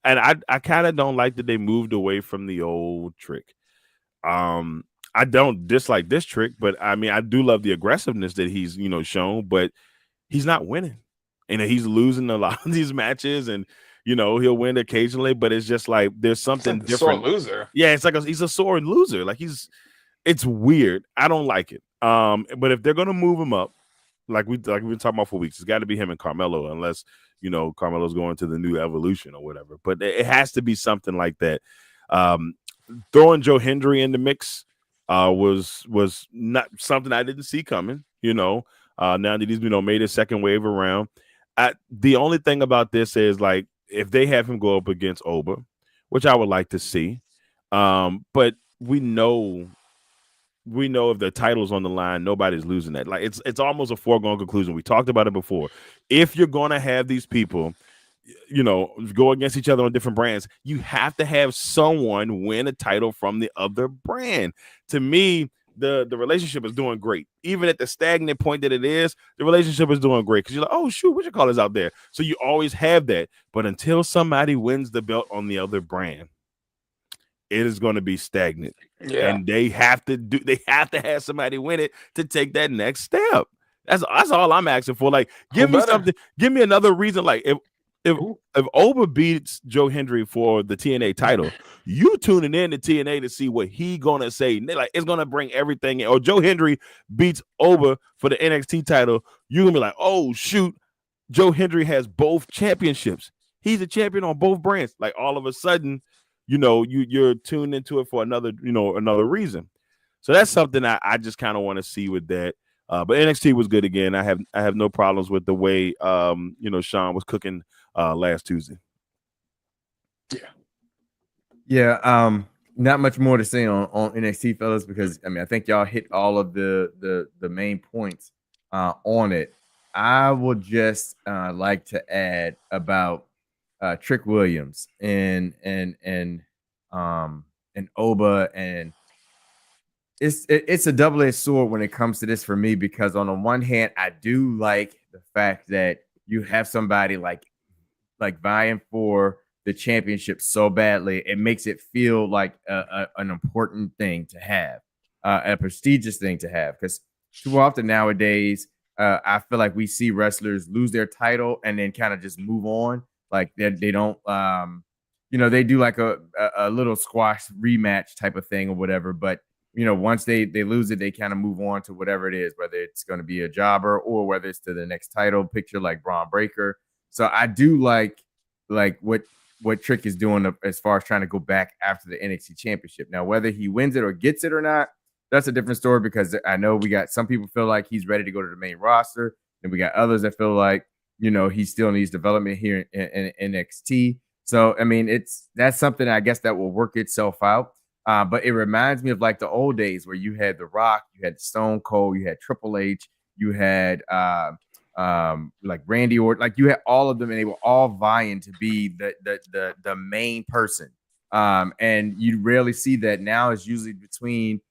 Speaker 2: and I kind of don't like that they moved away from the old Trick. I don't dislike this Trick, but I mean I do love the aggressiveness that he's shown, but he's not winning, and he's losing a lot of these matches, and he'll win occasionally, but it's just like there's something different.
Speaker 1: Sore loser.
Speaker 2: Yeah, it's like he's a sore loser. Like it's weird. I don't like it. But if they're gonna move him up, like we've been talking about for weeks, it's got to be him and Carmelo, unless Carmelo's going to the new Evolution or whatever. But it has to be something like that. Throwing Joe Hendry in the mix was not something I didn't see coming. Now that he's made his second wave around, the only thing about this is like if they have him go up against Oba, which I would like to see, but we know if the title's on the line, nobody's losing that. Like it's almost a foregone conclusion. We talked about it before. If you're going to have these people, go against each other on different brands, you have to have someone win a title from the other brand. To me, the relationship is doing great. Even at the stagnant point that it is, the relationship is doing great because you're like, oh, shoot, what you call is out there. So you always have that. But until somebody wins the belt on the other brand, it is going to be stagnant. Yeah. And they have to have somebody win it to take that next step. That's all I'm asking for. Like, give me something. Give me another reason. Like, if Oba beats Joe Hendry for the TNA title, you tuning in to TNA to see what he gonna say. Like, it's gonna bring everything in. Or Joe Hendry beats Oba for the NXT title, you're gonna be like, oh shoot, Joe Hendry has both championships. He's a champion on both brands. Like all of a sudden, you're tuned into it for another reason. So that's something I just kind of want to see with that. But NXT was good again. I have no problems with the way Sean was cooking last Tuesday.
Speaker 3: Yeah. Not much more to say on NXT, fellas, because I think y'all hit all of the main points on it. I would just like to add about Trick Williams and Oba, and it's a double-edged sword when it comes to this for me, because on the one hand, I do like the fact that you have somebody like vying for the championship so badly, it makes it feel like an important thing to have, a prestigious thing to have, because too often nowadays, I feel like we see wrestlers lose their title and then kind of just move on. Like they don't, they do like a little squash rematch type of thing or whatever. But, once they lose it, they kind of move on to whatever it is, whether it's going to be a jobber or whether it's to the next title picture like Braun Breaker. So I do like what Trick is doing as far as trying to go back after the NXT championship. Now, whether he wins it or gets it or not, that's a different story, because I know we got some people feel like he's ready to go to the main roster, and we got others that feel like, he still needs development here in NXT. So, that's something I guess that will work itself out. But it reminds me of like the old days where you had The Rock, you had Stone Cold, you had Triple H, you had like Randy Orton, like you had all of them, and they were all vying to be the main person. And you rarely see that now. It's usually between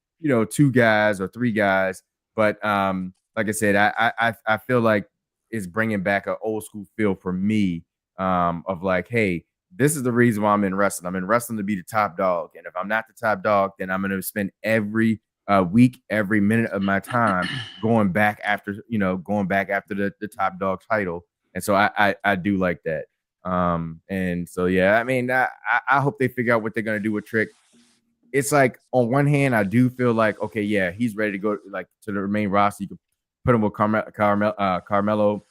Speaker 3: two guys or three guys. But like I said, I feel like it's bringing back an old school feel for me, of like, hey, this is the reason why I'm in wrestling. I'm in wrestling to be the top dog. And if I'm not the top dog, then I'm going to spend every week, every minute of my time going back after the top dog title. And so I do like that. And so, yeah, I hope they figure out what they're going to do with Trick. It's like, on one hand, I do feel like, okay, yeah, he's ready to go like to the main roster. You can put him with Carmelo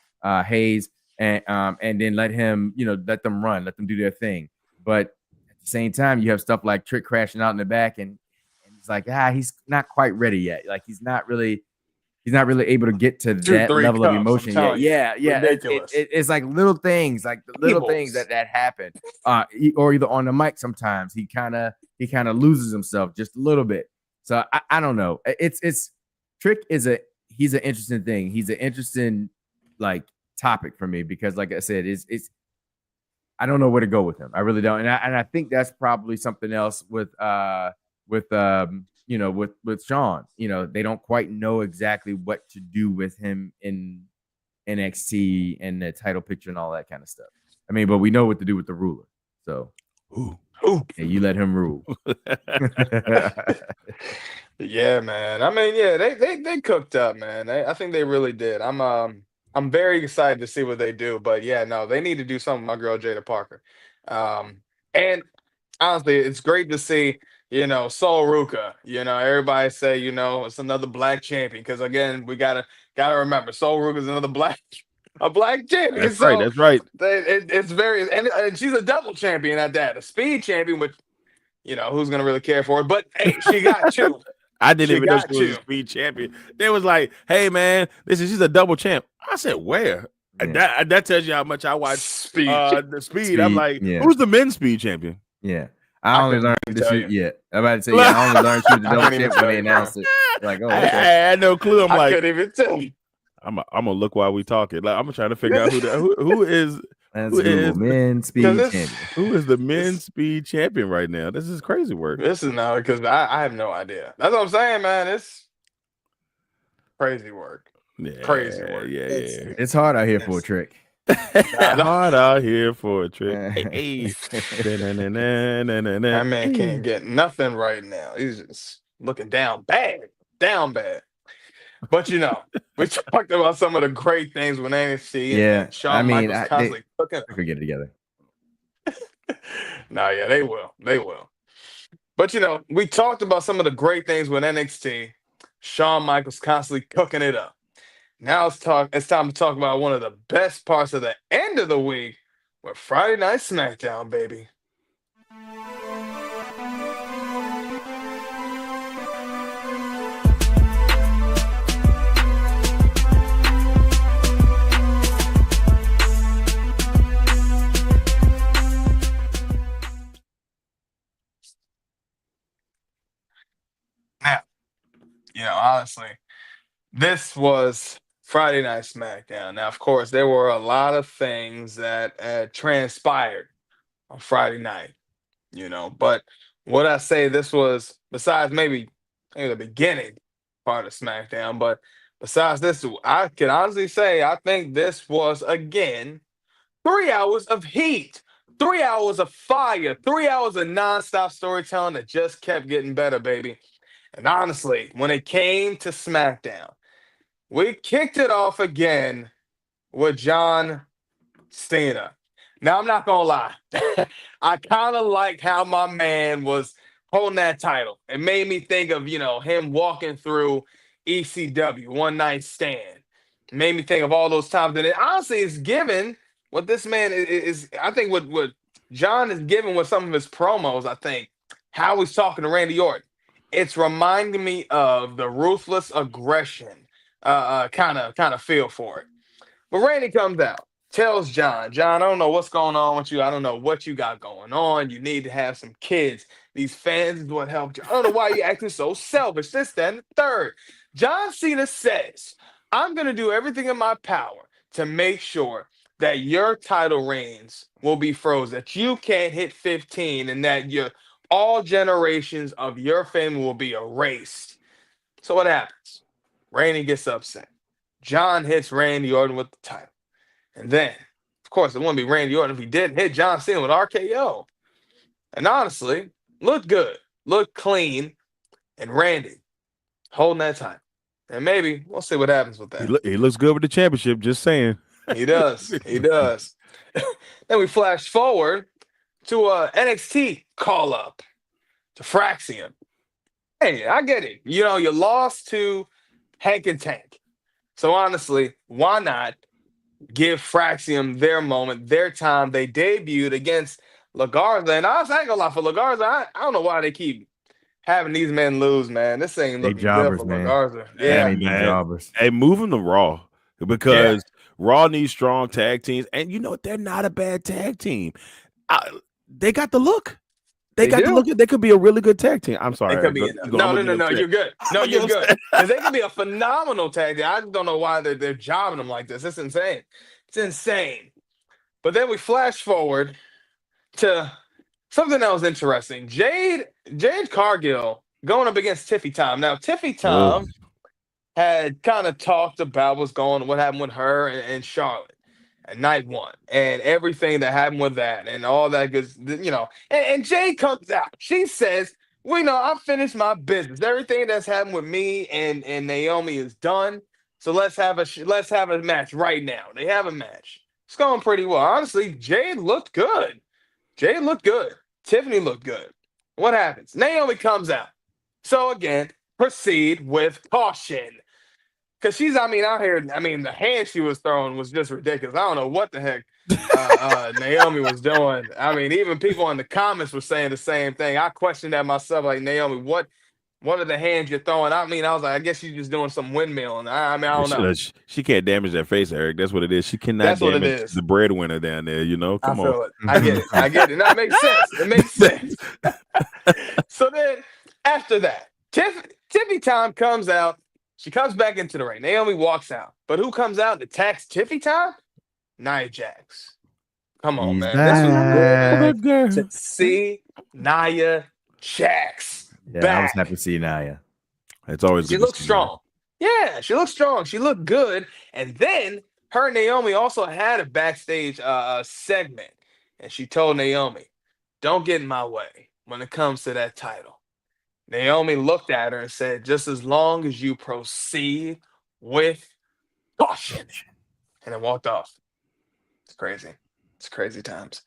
Speaker 3: Hayes, and then let him, let them run, let them do their thing. But at the same time, you have stuff like Trick crashing out in the back, and it's like, he's not quite ready yet. Like he's not really able to get to that level of emotion yet. Yeah. It's like little things, that happen. Or either on the mic, sometimes he kind of loses himself just a little bit. So I don't know. It's Trick he's an interesting thing. He's an interesting like topic for me, because like I said, it's I don't know where to go with him. I really don't. And I think that's probably something else with Sean. They don't quite know exactly what to do with him in NXT and the title picture and all that kind of stuff. But we know what to do with the ruler. So and you let him rule.
Speaker 1: Yeah, man. They cooked up, man. I think they really did. I'm very excited to see what they do. But yeah, no, they need to do something with my girl Jada Parker. And honestly, it's great to see, Sol Ruka. Everybody say, it's another black champion, because again, we gotta remember, Sol Ruka is another black champion.
Speaker 2: That's right. That's right.
Speaker 1: It's very, and she's a double champion at that, a speed champion, which who's gonna really care for it. But hey, she got two.
Speaker 2: I didn't
Speaker 1: She
Speaker 2: even know
Speaker 1: got
Speaker 2: she was a
Speaker 1: you.
Speaker 2: speed champion. They was like, "Hey man, she's a double champ." I said, "Where?" And that tells you how much I watch
Speaker 1: Speed.
Speaker 2: the speed. I'm like,
Speaker 3: yeah.
Speaker 2: "Who's the men's speed champion?"
Speaker 3: Yeah. I only learned
Speaker 1: couldn't
Speaker 3: that
Speaker 1: tell
Speaker 3: she,
Speaker 1: you.
Speaker 3: yeah. I'm about to say, yeah, I only learned she was the
Speaker 1: I
Speaker 3: double
Speaker 1: couldn't even
Speaker 3: champ when
Speaker 1: tell
Speaker 3: they
Speaker 1: you, bro.
Speaker 3: announced it. Like, oh,
Speaker 2: I
Speaker 3: okay.
Speaker 2: had no clue. I'm
Speaker 1: I
Speaker 2: like,
Speaker 1: couldn't even tell you.
Speaker 2: I'm gonna look while we talking. Like, I'm trying to figure out who is
Speaker 3: Let's
Speaker 2: who
Speaker 3: Google
Speaker 2: is
Speaker 3: men's speed
Speaker 1: Because
Speaker 3: champion.
Speaker 2: who is the men's speed champion right now. This is crazy work.
Speaker 1: this is now because I have no idea. That's what I'm saying, man. It's crazy work.
Speaker 2: Yeah,
Speaker 1: Crazy work.
Speaker 2: yeah.
Speaker 3: It's hard out here for a trick.
Speaker 2: Hard out here for a trick. Hey.
Speaker 1: That man can't get nothing right now. He's just looking down bad. But we talked about some of the great things with NXT.
Speaker 3: Yeah,
Speaker 1: and Shawn Michaels constantly cooking.
Speaker 3: I could get it together.
Speaker 1: Yeah, they will. But we talked about some of the great things with NXT. Shawn Michaels constantly cooking it up. Now it's time to talk about one of the best parts of the end of the week with Friday Night SmackDown, baby. Now, honestly, this was Friday Night SmackDown. Now, of course, there were a lot of things that transpired on Friday night, but what I say this was, besides maybe the beginning part of SmackDown, but besides this, I can honestly say I think this was, again, 3 hours of heat, 3 hours of fire, 3 hours of nonstop storytelling that just kept getting better, baby. And honestly, when it came to SmackDown, we kicked it off again with John Cena. Now, I'm not going to lie. I kind of liked how my man was holding that title. It made me think of, him walking through ECW, One Night Stand. It made me think of all those times. And it honestly is given what this man is I think what John is giving with some of his promos, I think, how he's talking to Randy Orton. It's reminding me of the ruthless aggression kind of feel for it. But Randy comes out, tells John, I don't know what's going on with you. I don't know what you got going on. You need to have some kids. These fans is what helped you. I don't know why you're acting so selfish. This, that, and the third. John Cena says, I'm going to do everything in my power to make sure that your title reigns will be frozen, that you can't hit 15, and that all generations of your family will be erased. So what happens? Randy gets upset. John hits Randy Orton with the title. And then, of course, it wouldn't be Randy Orton if he didn't hit John Cena with RKO. And honestly, looked good, looked clean, and Randy holding that title. And maybe we'll see what happens with that.
Speaker 2: He looks good with the championship, just saying.
Speaker 1: He does. Then we flash forward to a NXT call-up to Fraxium. Hey, I get it. You lost to Hank and Tank. So honestly, why not give Fraxium their moment, their time? They debuted against La Garza. And I ain't gonna lie, for La Garza, I don't know why they keep having these men lose, man. This ain't looking good for La Garza.
Speaker 3: Yeah, man. Jobbers.
Speaker 2: Hey, move them to Raw because Raw needs strong tag teams. And they're not a bad tag team. They got the look. They got the look. They could be a really good tag team. I'm sorry.
Speaker 1: They could be. No. You're good. No, you're good. Because they could be a phenomenal tag team. I just don't know why they're jobbing them like this. It's insane. It's insane. But then we flash forward to something that was interesting. Jade Cargill going up against Tiffy Tom. Now, Tiffy Tom had kind of talked about what happened with her and Charlotte at night one, and everything that happened with that, and all that good, And Jade comes out. She says, "I finished my business. Everything that's happened with me and Naomi is done. So let's have a match right now." They have a match. It's going pretty well. Honestly, Jade looked good. Tiffany looked good. What happens? Naomi comes out. So again, proceed with caution. Because she's, out here, the hand she was throwing was just ridiculous. I don't know what the heck Naomi was doing. Even people in the comments were saying the same thing. I questioned that myself, like, Naomi, what one of the hands you're throwing. I mean, I was like, I guess she's just doing some windmill. And I mean, I don't know.
Speaker 2: She can't damage that face, Eric. That's what it is. She cannot
Speaker 1: That's what it
Speaker 2: damage
Speaker 1: is.
Speaker 2: the breadwinner down there.
Speaker 1: I
Speaker 2: Come
Speaker 1: feel
Speaker 2: on.
Speaker 1: it. I get it. I get it. That makes sense. It makes sense. So then after that, Tiffy time comes out. She comes back into the ring. Naomi walks out. But who comes out and attacks Tiffy time? Nia Jax. Come on,
Speaker 3: He's
Speaker 1: man. This was
Speaker 3: back.
Speaker 1: good to see Nia Jax
Speaker 3: Yeah, I was
Speaker 1: back.
Speaker 3: happy to see Nia.
Speaker 2: It's always
Speaker 1: She
Speaker 2: good.
Speaker 1: looked strong. Yeah, she looked strong. She looked good. And then her and Naomi also had a backstage segment. And she told Naomi, don't get in my way when it comes to that title. Naomi looked at her and said, just as long as you proceed with caution. And then walked off. It's crazy. It's crazy times.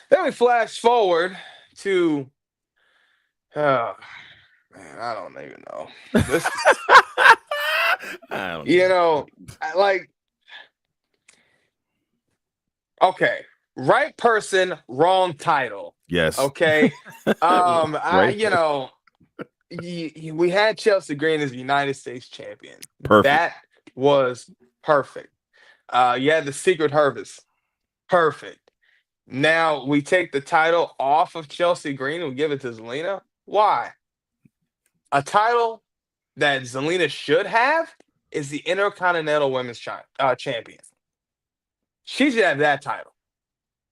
Speaker 1: Then we flash forward to, oh, man, I don't even know. This,
Speaker 2: I don't
Speaker 1: know, okay, right person, wrong title.
Speaker 2: Yes.
Speaker 1: Okay.
Speaker 2: Right.
Speaker 1: We had Chelsea Green as the United States champion.
Speaker 2: Perfect.
Speaker 1: That was perfect. You had the Secret Harvest. Perfect. Now we take the title off of Chelsea Green and we give it to Zelina. Why? A that Zelina should have is the Intercontinental Women's Champion. She should have that title.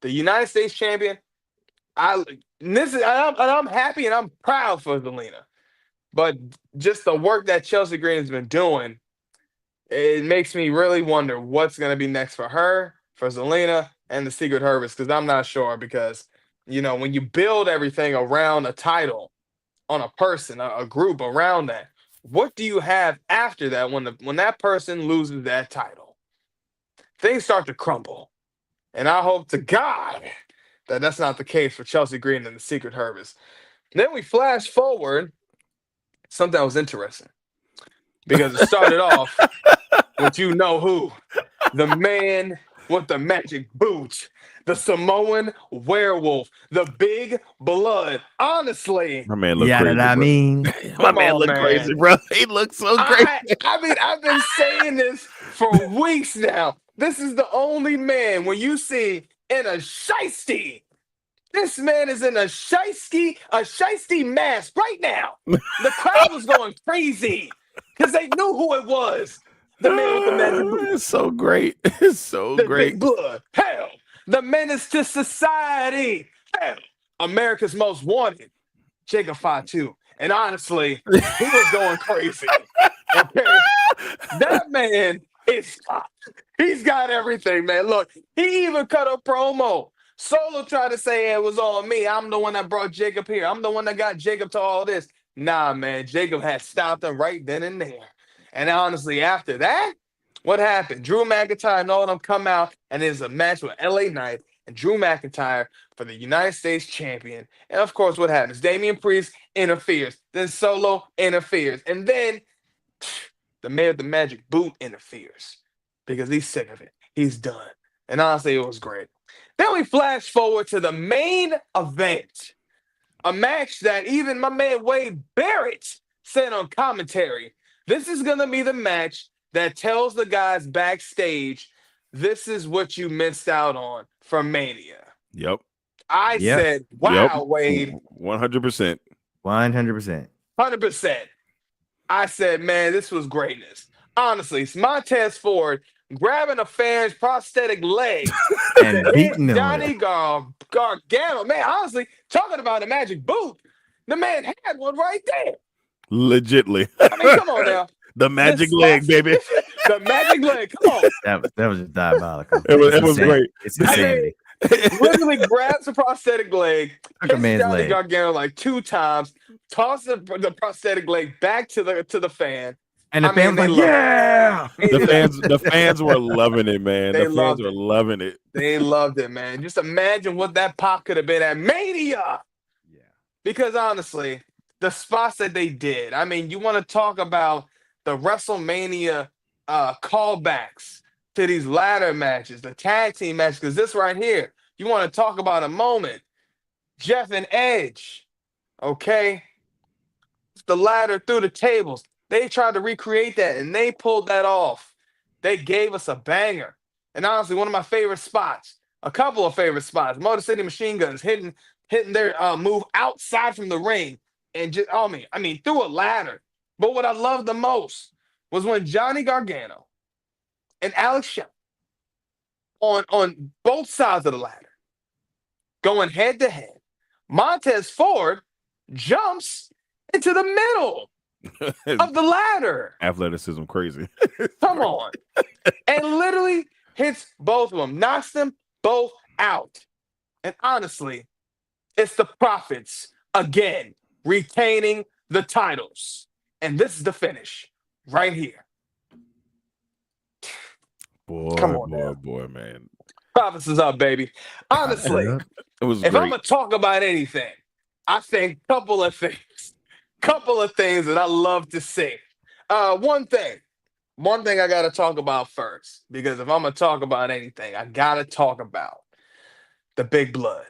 Speaker 1: The United States Champion. I'm happy and I'm proud for Zelina. But just the work that Chelsea Green has been doing, it makes me really wonder what's going to be next for her, for Zelina, and the Secret Harvest, because I'm not sure. Because, when you build everything around a title on a person, a group around that, what do you have after that when that person loses that title? Things start to crumble. And I hope to God that that's not the case for Chelsea Green and the Secret Harvest. Then we flash forward. Something that was interesting. Because it started off with who. The man with the magic boots. The Samoan werewolf. The big blood. Honestly.
Speaker 2: My man looked
Speaker 3: Yeah,
Speaker 2: crazy.
Speaker 3: I mean,
Speaker 2: My man looked crazy, bro. He looked so crazy.
Speaker 1: I mean, I've been saying this for weeks now. This is the only man when you see in a shiesty. This man is in a shiesty mask right now. The crowd was going crazy because they knew who it was. The man with the magic boots.
Speaker 2: It's so great. It's so great.
Speaker 1: Big blood. Hell. The menace to society. Hell. America's Most Wanted. Jacob Fatu. And honestly, he was going crazy. Okay. That man is hot. He's got everything, man. Look, he even cut a promo. Solo tried to say it was all me. I'm the one that brought Jacob here. I'm the one that got Jacob to all this. Nah, man. Jacob had stopped him right then and there. And honestly, after that, what happened? Drew McIntyre and all of them come out, and there's a match with LA Knight and Drew McIntyre for the United States champion. And of course, what happens? Damian Priest interferes. Then Solo interferes. And then the man with the magic boot interferes because he's sick of it. He's done. And honestly, it was great. Then we flash forward to the main event. A match that even my man Wade Barrett said on commentary. This is going to be the match that tells the guys backstage, this is what you missed out on from Mania.
Speaker 2: Yep.
Speaker 1: I said, wow, Wade.
Speaker 2: 100%.
Speaker 3: 100%.
Speaker 1: 100%. I said, man, this was greatness. Honestly, Montez Ford grabbing a fan's prosthetic leg
Speaker 3: and beating him.
Speaker 1: Johnny Gargano. Man, honestly, talking about a magic boot, the man had one right there.
Speaker 2: Legitly.
Speaker 1: I mean, come on now.
Speaker 2: The magic leg, baby.
Speaker 1: The magic leg. Come on.
Speaker 3: That was just diabolical.
Speaker 2: It was great.
Speaker 3: It's insanity.
Speaker 1: Literally grabs the prosthetic leg,
Speaker 3: Took a
Speaker 1: hits
Speaker 3: man's
Speaker 1: Johnny
Speaker 3: leg.
Speaker 1: Gargano like 2 times, tosses the prosthetic leg back to the fan.
Speaker 3: And the fan was like, yeah.
Speaker 2: The fans were loving it, man.
Speaker 1: They
Speaker 2: The fans were loving it.
Speaker 1: They loved it, man. Just imagine what that pop could have been at Mania.
Speaker 3: Yeah.
Speaker 1: Because honestly, the spots that they did, I mean, you want to talk about the WrestleMania callbacks to these ladder matches, the tag team matches, because this right here, you want to talk about a moment. Jeff and Edge, okay? the ladder through the tables. They tried to recreate that, and they pulled that off. They gave us a banger. And honestly, one of my favorite spots, a couple of favorite spots, Motor City Machine Guns hitting their move outside from the ring and just, I mean, through a ladder. But what I loved the most was when Johnny Gargano and Alex Shelley on both sides of the ladder, going head to head. Montez Ford jumps into the middle of the ladder.
Speaker 2: Athleticism crazy.
Speaker 1: Come on. And literally hits both of them, knocks them both out. And honestly, it's the Profits again retaining the titles. And this is the finish right here.
Speaker 2: Boy, man.
Speaker 1: Profits is up, baby. Honestly,
Speaker 2: it was
Speaker 1: if
Speaker 2: great.
Speaker 1: I'm going to talk about anything, I think a couple of things that I love to see. One thing I got to talk about first, because if I'm going to talk about anything, I got to talk about the Big Blood,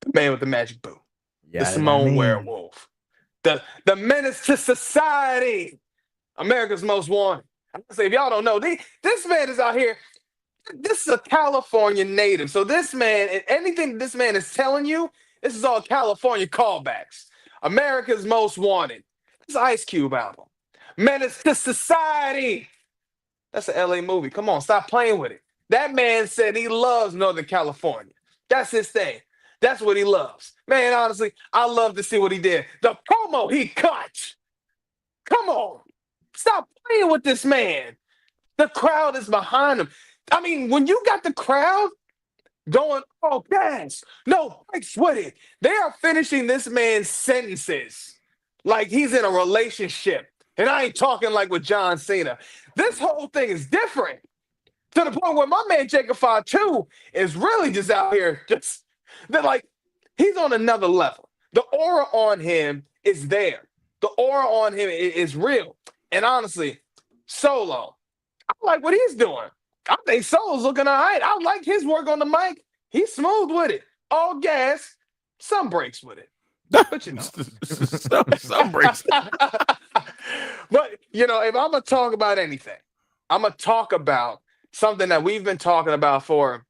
Speaker 1: the man with the magic boot, the Simone Werewolf, the menace to society, America's Most Wanted. I'm gonna say, if y'all don't know, this man is out here. This is a California native. So this man, and anything this man is telling you, this is all California callbacks. America's Most Wanted. This Ice Cube album. Menace to Society. That's an LA movie. Come on, stop playing with it. That man said he loves Northern California. That's his thing. That's what he loves. Man, honestly, I love to see what he did. The promo he cut. Come on. Stop playing with this man. The crowd is behind him. I mean, when you got the crowd going, oh, gas, no breaks with it. They are finishing this man's sentences like he's in a relationship. And I ain't talking like with John Cena. This whole thing is different to the point where my man Jacob Fatu is really just out here he's on another level. The aura on him is there. The aura on him is real. And honestly, Solo, I like what he's doing. I think Solo's looking all right. I like his work on the mic. He's smooth with it. All gas, some breaks with it. But you know.
Speaker 2: some breaks.
Speaker 1: But, you know, if I'm going to talk about anything, I'm going to talk about something that we've been talking about for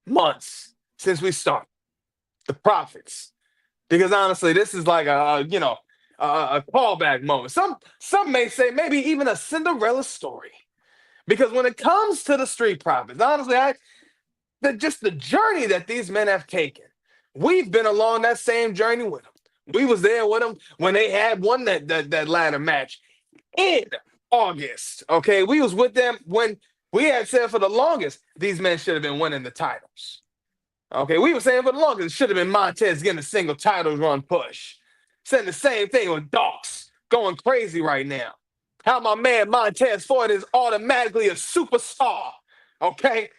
Speaker 1: months since we started. The Profits. Because honestly, this is like a callback moment. Some may say maybe even a Cinderella story. Because when it comes to the Street Profits, honestly, just the journey that these men have taken, we've been along that same journey with them. We was there with them when they had won that ladder match in August. Okay, we was with them when we had said for the longest these men should have been winning the titles. Okay, we were saying for the longest it should have been Montez getting a single title run push. Saying the same thing with Docs going crazy right now. How my man Montez Ford is automatically a superstar. Okay,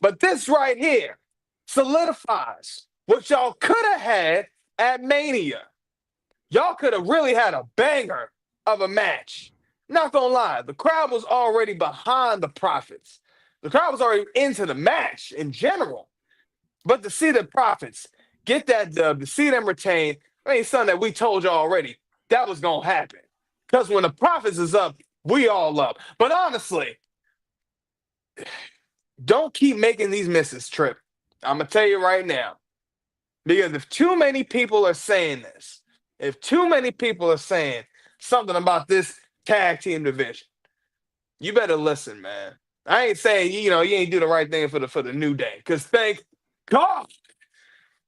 Speaker 1: but this right here solidifies what y'all could have had at Mania. Y'all could have really had a banger of a match. Not gonna lie, the crowd was already behind the Profits. The crowd was already into the match in general. But to see the Profits get that dub, to see them retain, I mean, something that we told you already, that was gonna happen. Because when the Profits is up, we all up. But honestly, don't keep making these misses, Trip. I'm gonna tell you right now. Because if too many people are saying this, if too many people are saying something about this tag team division, you better listen, man. I ain't saying, you ain't do the right thing for the New Day. Because thank God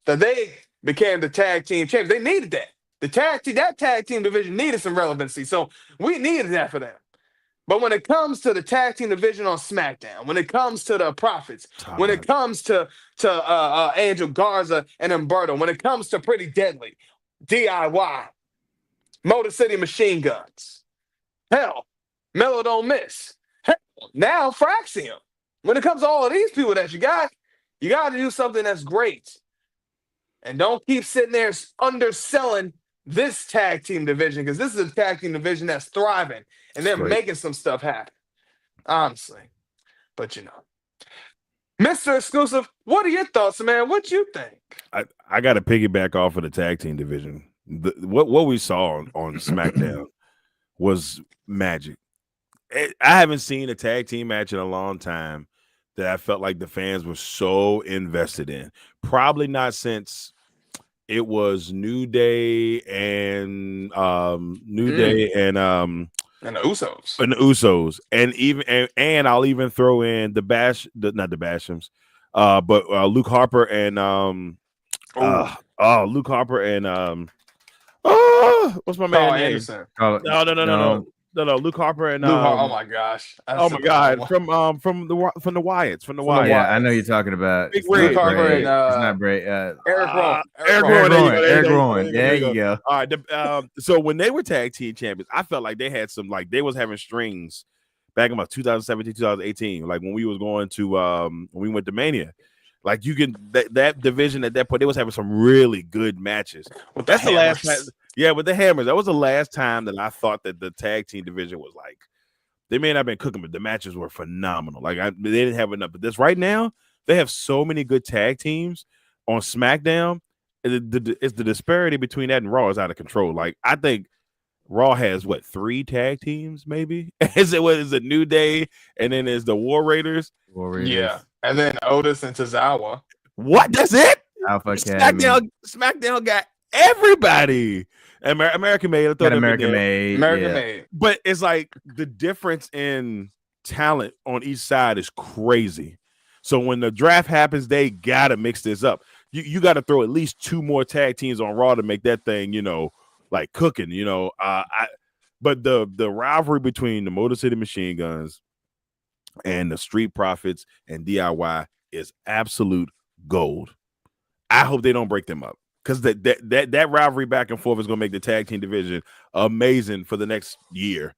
Speaker 1: that they became the tag team champions. They needed that. That tag team division needed some relevancy. So we needed that for them. But when it comes to the tag team division on SmackDown, when it comes to the Profits, when it comes to Angel Garza and Humberto, when it comes to Pretty Deadly, DIY, Motor City Machine Guns, hell, Mellow Don't Miss, hell, now Fraxium. When it comes to all of these people that you got to do something that's great. And don't keep sitting there underselling this tag team division, because this is a tag team division that's thriving and they're making some stuff happen. Honestly. But Mr. Exclusive, what are your thoughts, man? What you think?
Speaker 2: I got to piggyback off of the tag team division. what we saw on SmackDown was magic. I haven't seen a tag team match in a long time that I felt like the fans were so invested in. Probably not since it was New Day and
Speaker 1: And the Usos.
Speaker 2: and I'll even throw in not the Bashams, but Luke Harper and Luke Harper and what's my man name?
Speaker 1: Anderson.
Speaker 2: No, Luke Harper and
Speaker 1: oh my gosh!
Speaker 2: Oh my God! From the Wyatts.
Speaker 3: Yeah, I know you're talking about
Speaker 1: Luke Harper and
Speaker 3: it's not Bray.
Speaker 1: Eric Rowan.
Speaker 3: Eric Rowan. There you go.
Speaker 2: All right. So when they were tag team champions, I felt like they had some they was having strings back in about 2017, 2018. Like when we was going to when we went to Mania. Like you can that division at that point, they was having some really good matches.
Speaker 1: With
Speaker 2: That's the
Speaker 1: hammers.
Speaker 2: last time. Yeah, with the hammers. That was the last time that I thought that the tag team division was like, they may not have been cooking, but the matches were phenomenal. Like they didn't have enough. But this right now, they have so many good tag teams on SmackDown. It's the disparity between that and Raw is out of control. Like I think Raw has 3 tag teams, maybe? Is it New Day and then there's the War Raiders?
Speaker 1: Yeah. And then Otis and Tozawa.
Speaker 2: What? That's it?
Speaker 3: Alpha Academy.
Speaker 2: SmackDown got everybody. American Made.
Speaker 3: American
Speaker 1: Made.
Speaker 2: But it's like the difference in talent on each side is crazy. So when the draft happens, they gotta mix this up. You got to throw at least 2 more tag teams on Raw to make that thing, like cooking. But the rivalry between the Motor City Machine Guns and the Street Profits and DIY is absolute gold. I hope they don't break them up because that rivalry back and forth is going to make the tag team division amazing for the next year.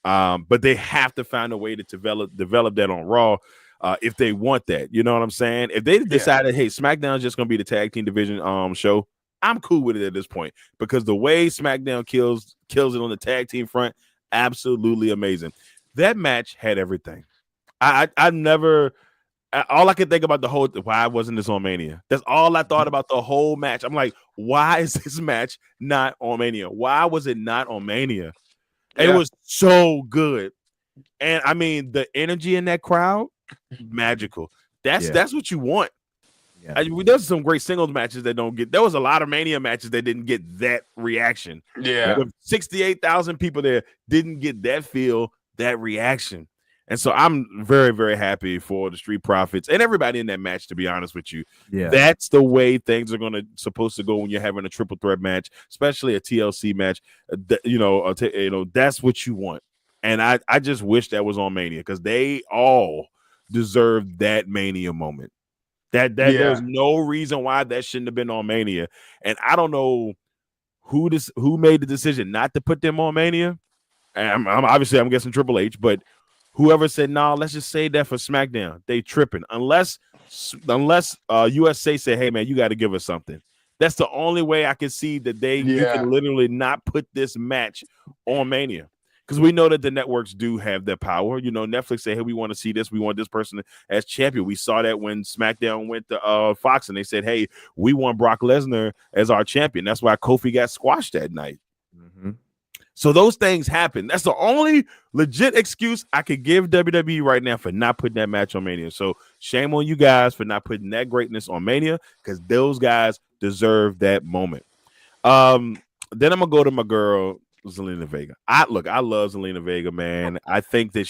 Speaker 2: But they have to find a way to develop that on Raw if they want that. You know what I'm saying? If they decided, hey, SmackDown is just going to be the tag team division show, I'm cool with it at this point because the way SmackDown kills it on the tag team front, absolutely amazing. That match had everything. I never. All I could think about why wasn't this on Mania? That's all I thought about the whole match. I'm like, why is this match not on Mania? Why was it not on Mania? Yeah. It was so good. And I mean, the energy in that crowd, magical. That's what you want. Yeah. There's some great singles matches that don't get. There was a lot of Mania matches that didn't get that reaction.
Speaker 1: Yeah.
Speaker 2: With 68,000 people there, didn't get that feel, that reaction. And so I'm very, very happy for the Street Profits and everybody in that match, to be honest with you.
Speaker 3: Yeah.
Speaker 2: That's the way things are supposed to go when you're having a triple threat match, especially a TLC match. That's what you want. And I just wish that was on Mania because they all deserve that Mania moment. There's no reason why that shouldn't have been on Mania. And I don't know who made the decision not to put them on Mania. And I'm guessing Triple H, but whoever said, no, let's just say that for SmackDown, they tripping. Unless USA say, hey, man, you got to give us something. That's the only way I can see that you can literally not put this match on Mania. Because we know that the networks do have their power. Netflix say, hey, we want to see this. We want this person as champion. We saw that when SmackDown went to Fox and they said, hey, we want Brock Lesnar as our champion. That's why Kofi got squashed that night. Mm-hmm. So those things happen. That's the only legit excuse I could give WWE right now for not putting that match on Mania. So shame on you guys for not putting that greatness on Mania because those guys deserve that moment. Then I'm going to go to my girl, Zelina Vega. I love Zelina Vega, man. I think that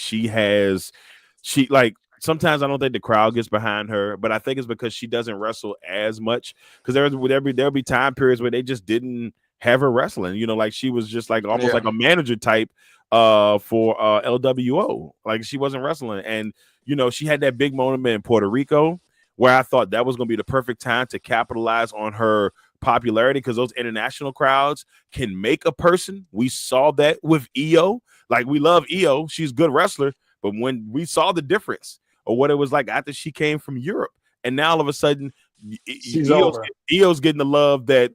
Speaker 2: sometimes I don't think the crowd gets behind her, but I think it's because she doesn't wrestle as much because there'll be time periods where they just didn't have her wrestling, like she was just like almost like a manager type for LWO. Like she wasn't wrestling. And, she had that big moment in Puerto Rico where I thought that was going to be the perfect time to capitalize on her popularity because those international crowds can make a person. We saw that with Io. Like we love Io. She's a good wrestler. But when we saw the difference or what it was like after she came from Europe and now all of a sudden Io's getting the love that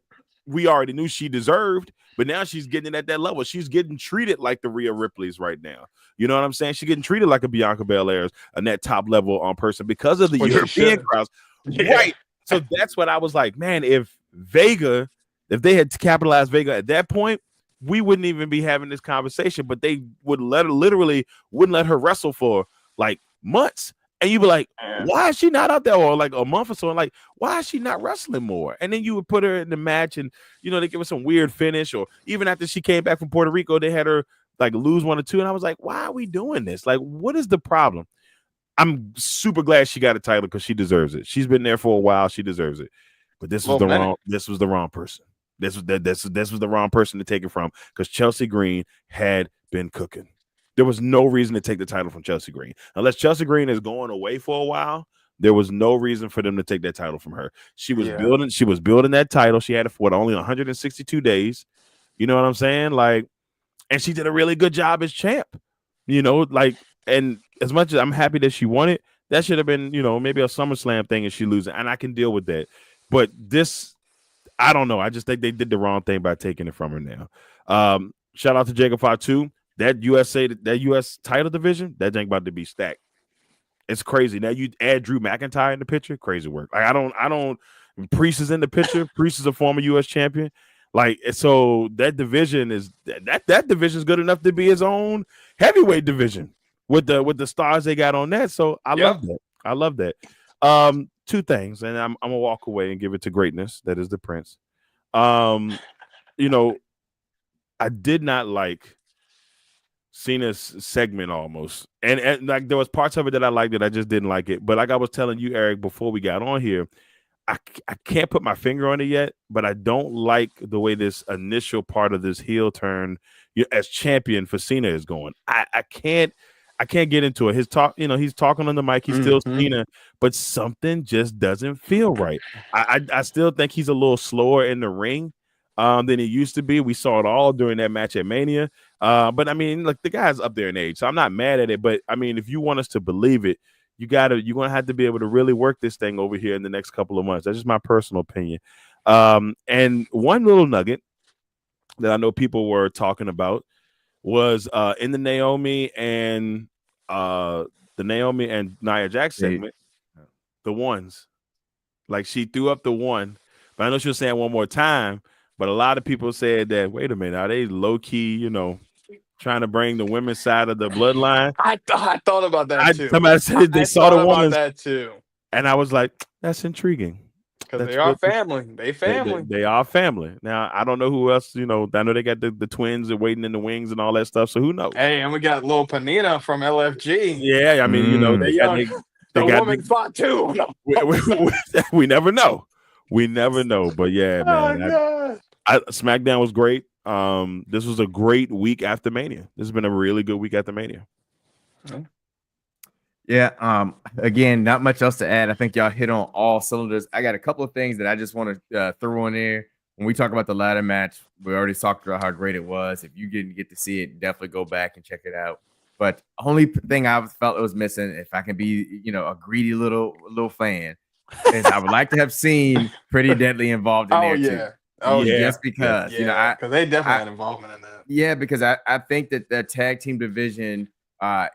Speaker 2: we already knew she deserved, but now she's getting it at that level. She's getting treated like the Rhea Ripley's right now. You know what I'm saying? She's getting treated like a Bianca Belair's and that top level person because of the European crowds. Yeah. Right. So that's what I was like, man, if Vega If they had capitalized Vega at that point, we wouldn't even be having this conversation. But they would literally wouldn't let her wrestle for like months. And you'd be like, why is she not out there? Or like a month or so, and like, why is she not wrestling more? And then you would put her in the match, and they give her some weird finish, or even after she came back from Puerto Rico, they had her like lose 1 or 2. And I was like, why are we doing this? Like, what is the problem? I'm super glad she got a title because she deserves it. She's been there for a while, she deserves it. But this was the wrong person. This was the wrong person to take it from, because Chelsea Green had been cooking. There was no reason to take the title from Chelsea Green. Unless Chelsea Green is going away for a while, there was no reason for them to take that title from her. She was building that title. She had it for only 162 days. You know what I'm saying? Like, and she did a really good job as champ. And as much as I'm happy that she won it, that should have been, maybe a SummerSlam thing and she loses, and I can deal with that. But this, I don't know. I just think they did the wrong thing by taking it from her now. Shout out to Jacob Fatu. That US title division, that thing about to be stacked. It's crazy. Now you add Drew McIntyre in the picture, crazy work. Like I don't. Priest is in the picture. Priest is a former US champion. Like, so that division is that division is good enough to be his own heavyweight division with the stars they got on that. So I love that. I love that. 2 things, and I'm gonna walk away and give it to greatness. That is the Prince. I did not like Cena's segment almost, and like there was parts of it that I liked, that I just didn't like it. But like I was telling you, Eric, before we got on here, I can't put my finger on it yet, but I don't like the way this initial part of this heel turn as champion for Cena is going. I can't get into it. His talk, he's talking on the mic, he's still Cena, but something just doesn't feel right. I still think he's a little slower in the ring than he used to be. We saw it all during that match at Mania. But I mean, look, the guy's up there in age, so I'm not mad at it. But I mean, if you want us to believe it, you're gonna have to be able to really work this thing over here in the next couple of months. That's just my personal opinion. And one little nugget that I know people were talking about was in the Naomi and Nia Jax segment, the ones. Like, she threw up the one, but I know she was saying one more time. But a lot of people said that, wait a minute, are they low key, trying to bring the women's side of the bloodline?
Speaker 1: I thought about that too.
Speaker 2: Somebody said they saw the woman
Speaker 1: that too,
Speaker 2: and I was like, that's intriguing.
Speaker 1: Because they are family. They family.
Speaker 2: They are family. Now, I don't know who else, I know they got the twins are waiting in the wings and all that stuff, so who knows?
Speaker 1: Hey, and we got Lil Panina from LFG.
Speaker 2: Yeah, I mean, they got
Speaker 1: the woman spot too. No.
Speaker 2: We never know. We never know. But yeah, man. SmackDown was great. This was a great week after Mania. This has been a really good week after Mania.
Speaker 3: Yeah. Again, not much else to add. I think y'all hit on all cylinders. I got a couple of things that I just want to throw in there. When we talk about the ladder match, we already talked about how great it was. If you didn't get to see it, definitely go back and check it out. But only thing I felt it was missing, if I can be, a greedy little fan, is I would like to have seen Pretty Deadly involved in there too.
Speaker 1: Oh yeah,
Speaker 3: just because
Speaker 1: because they definitely had involvement in that.
Speaker 3: Yeah, because I think that the tag team division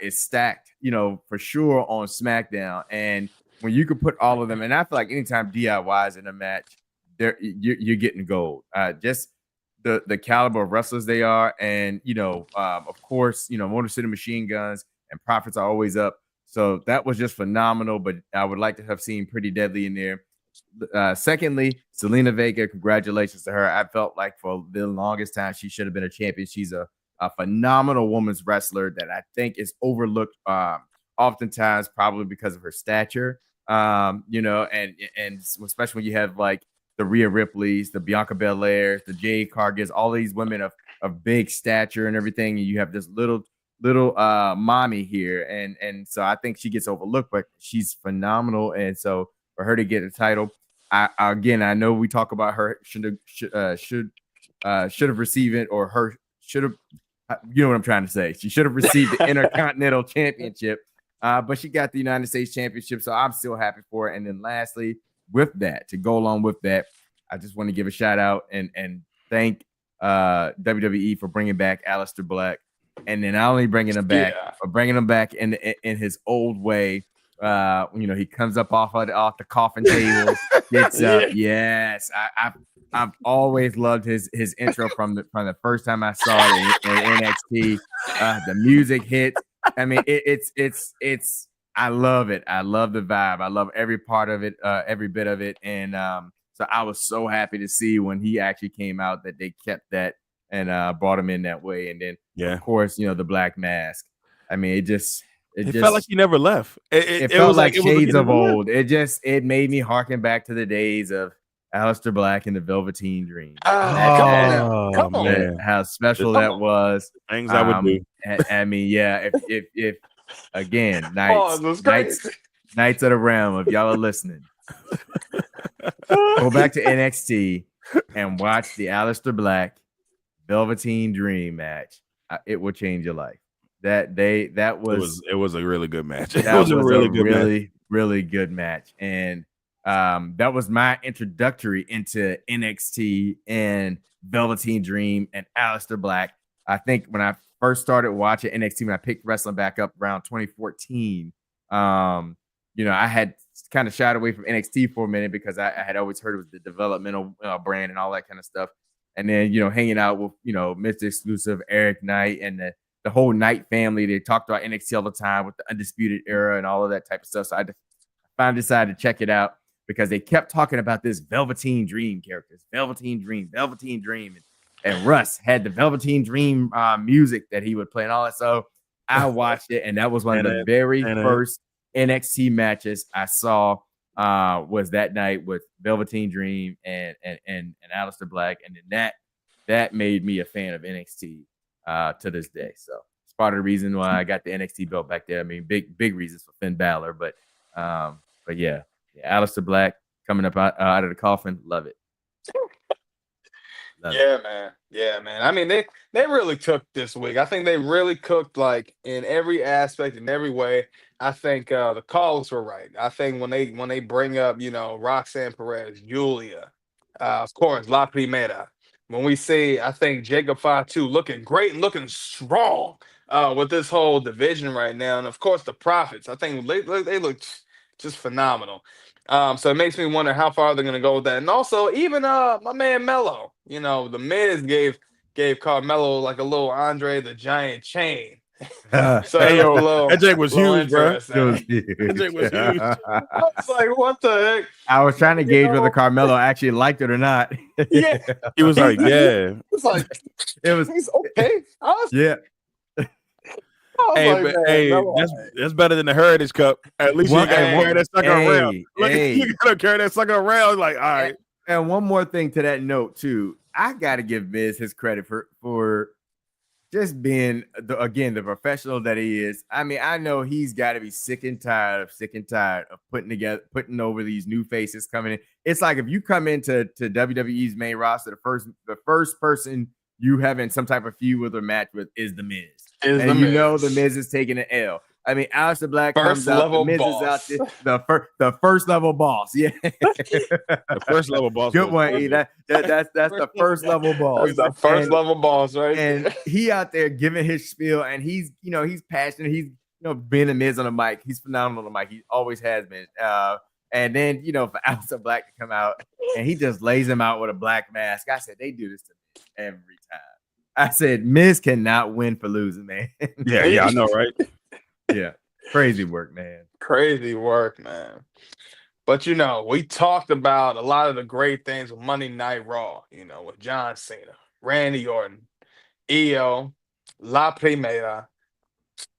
Speaker 3: is stacked, for sure on SmackDown. And when you could put all of them, and I feel like anytime DIY is in a match, you're getting gold. Just the caliber of wrestlers they are, and of course, Motor City Machine Guns and Profits are always up. So that was just phenomenal. But I would like to have seen Pretty Deadly in there. Secondly, Zelina Vega, congratulations to her. I felt like for the longest time she should have been a champion. She's a phenomenal women's wrestler that I think is overlooked oftentimes, probably because of her stature. And especially when you have like the Rhea Ripleys, the Bianca Belairs, the Jade Cargills, all these women of big stature and everything, and you have this little mommy here, and so I think she gets overlooked, but she's phenomenal. And so for her to get a title, I know we talk about her should have received it, or her should have, what I'm trying to say. She should have received the Intercontinental Championship, but she got the United States Championship, so I'm still happy for her. And then lastly, with that, to go along with that, I just want to give a shout out and thank WWE for bringing back Aleister Black, and then not only bringing him back, but bringing him back in his old way. He comes up off the coffin table, gets up. Yes, I've always loved his intro from the first time I saw it in NXT. The music hits. I mean, it's. I love it. I love the vibe. I love every part of it, every bit of it. And so I was so happy to see when he actually came out that they kept that and brought him in that way. And then, of course, the black mask. I mean, it just
Speaker 2: felt like he never left.
Speaker 3: It felt like shades of old. It made me harken back to the days of Aleister Black and the Velveteen Dream.
Speaker 1: Come on,
Speaker 3: man. How special that was.
Speaker 2: Things I would do.
Speaker 3: I mean, yeah, if again, Knights of the Realm, if y'all are listening, go back to NXT and watch the Aleister Black Velveteen Dream match. It will change your life. It was a really good match. That was a really good match. And that was my introductory into NXT and Velveteen Dream and Aleister Black. I think when I first started watching NXT, when I picked wrestling back up around 2014, I had kind of shied away from NXT for a minute because I had always heard it was the developmental brand and all that kind of stuff. And then, hanging out with, Mr. Xclusive, Eric Knight, and the whole Knight family. They talked about NXT all the time with the Undisputed Era and all of that type of stuff. So I finally decided to check it out because they kept talking about this Velveteen Dream characters, Velveteen Dream. And Russ had the Velveteen Dream music that he would play and all that. So I watched it, and that was one of the very first NXT matches I saw was that night with Velveteen Dream and Aleister Black. And then that made me a fan of NXT to this day. So it's part of the reason why I got the NXT belt back there. I mean, big reasons for Finn Balor, but yeah, Aleister Black coming up out of the coffin, love it.
Speaker 1: Yeah, man. I mean, they really cooked this week. I think they really cooked like in every aspect, in every way. I think the calls were right. I think when they bring up, Roxanne Perez, Julia, of course, La Primera. When we see, I think Jacob Fatu looking great and looking strong with this whole division right now, and of course the Profits. I think they look just phenomenal. So it makes me wonder how far they're going to go with that. And also, even my man Mello, the Miz gave Carmelo like a little Andre the Giant chain. So
Speaker 2: that Jake was huge, bro.
Speaker 1: That Jake was huge. I was like, what the heck?
Speaker 3: I was trying to gauge whether Carmelo actually liked it or not.
Speaker 1: Yeah,
Speaker 2: he was like, yeah.
Speaker 1: He's okay.
Speaker 2: Yeah. Hey, that's better than the Heritage Cup. At least you gotta carry that sucker around. You gotta carry that sucker around. Like, all right.
Speaker 3: And one more thing to that note too, I gotta give Miz his credit for just being the professional that he is. I mean, I know he's got to be sick and tired of putting over these new faces coming in. It's like if you come into WWE's main roster, the first person you having some type of feud with or match with is the Miz. The Miz is taking an L. I mean, Aleister Black comes out, the Miz boss. Is out there, the first level boss. Yeah,
Speaker 2: the first level boss.
Speaker 3: Good one, E. That's the first level boss.
Speaker 1: He's the first level boss, right?
Speaker 3: And he out there giving his spiel, and he's passionate. He's being a Miz on the mic. He's phenomenal on the mic. He always has been. And then for Aleister Black to come out and he just lays him out with a black mask. I said they do this to me every time. I said Miz cannot win for losing, man.
Speaker 2: Yeah, I know, right?
Speaker 3: Yeah, crazy work, man.
Speaker 1: But we talked about a lot of the great things with Monday Night Raw. With John Cena, Randy Orton, Io, La Primera,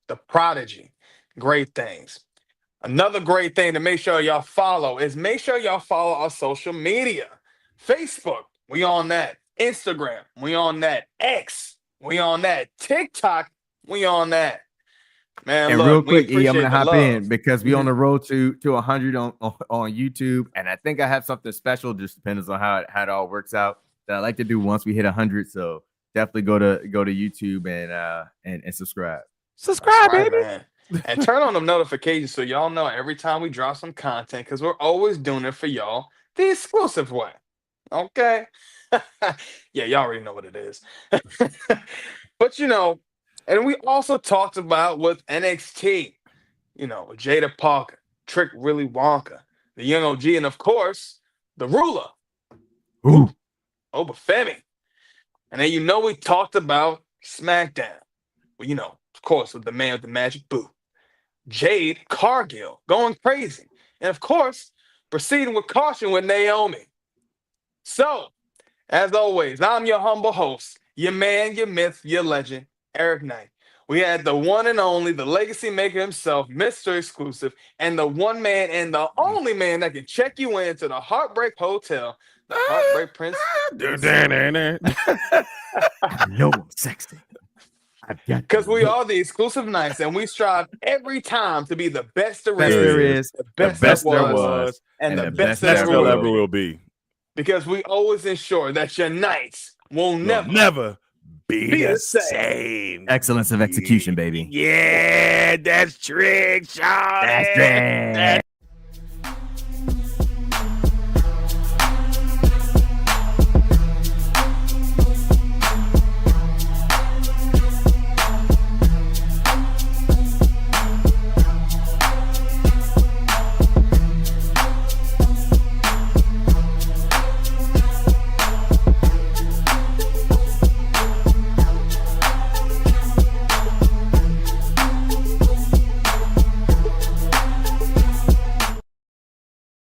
Speaker 1: the Prodigy. Great things. Another great thing to make sure y'all follow our social media. Facebook, we on that. Instagram, we on that. X, we on that. TikTok, we on that. Man,
Speaker 3: and real quick, E, I'm gonna hop in because we on the road to 100 on YouTube, and I think I have something special. Just depends on how it all works out that I like to do once we hit 100. So definitely go to YouTube and subscribe.
Speaker 1: Subscribe, baby, man. And turn on the notifications so y'all know every time we drop some content because we're always doing it for y'all the exclusive way. Okay. Yeah, y'all already know what it is. But and we also talked about with NXT, Jada Parker, Willy Wonka, the Young OG, and of course, the Ruler.
Speaker 3: Ooh.
Speaker 1: Obafemi. And then we talked about SmackDown. Well, of course, with the man with the magic boot. Jade Cargill going crazy. And of course, proceeding with caution with Naomi. So, as always, I'm your humble host, your man, your myth, your legend, Eric Knight. We had the one and only, the legacy maker himself, Mr. Exclusive, and the one man and the only man that can check you into the Heartbreak Hotel, the Heartbreak Prince.
Speaker 3: I know I'm sexy.
Speaker 1: Because we are the Exclusive Knights, and we strive every time to be the best there
Speaker 3: is,
Speaker 1: the best there was, and the best there
Speaker 2: ever will be.
Speaker 1: Because we always ensure that your nights will
Speaker 2: never be the same.
Speaker 3: Excellence of execution, baby.
Speaker 2: Yeah, that's trick, Sean.
Speaker 3: That's trick.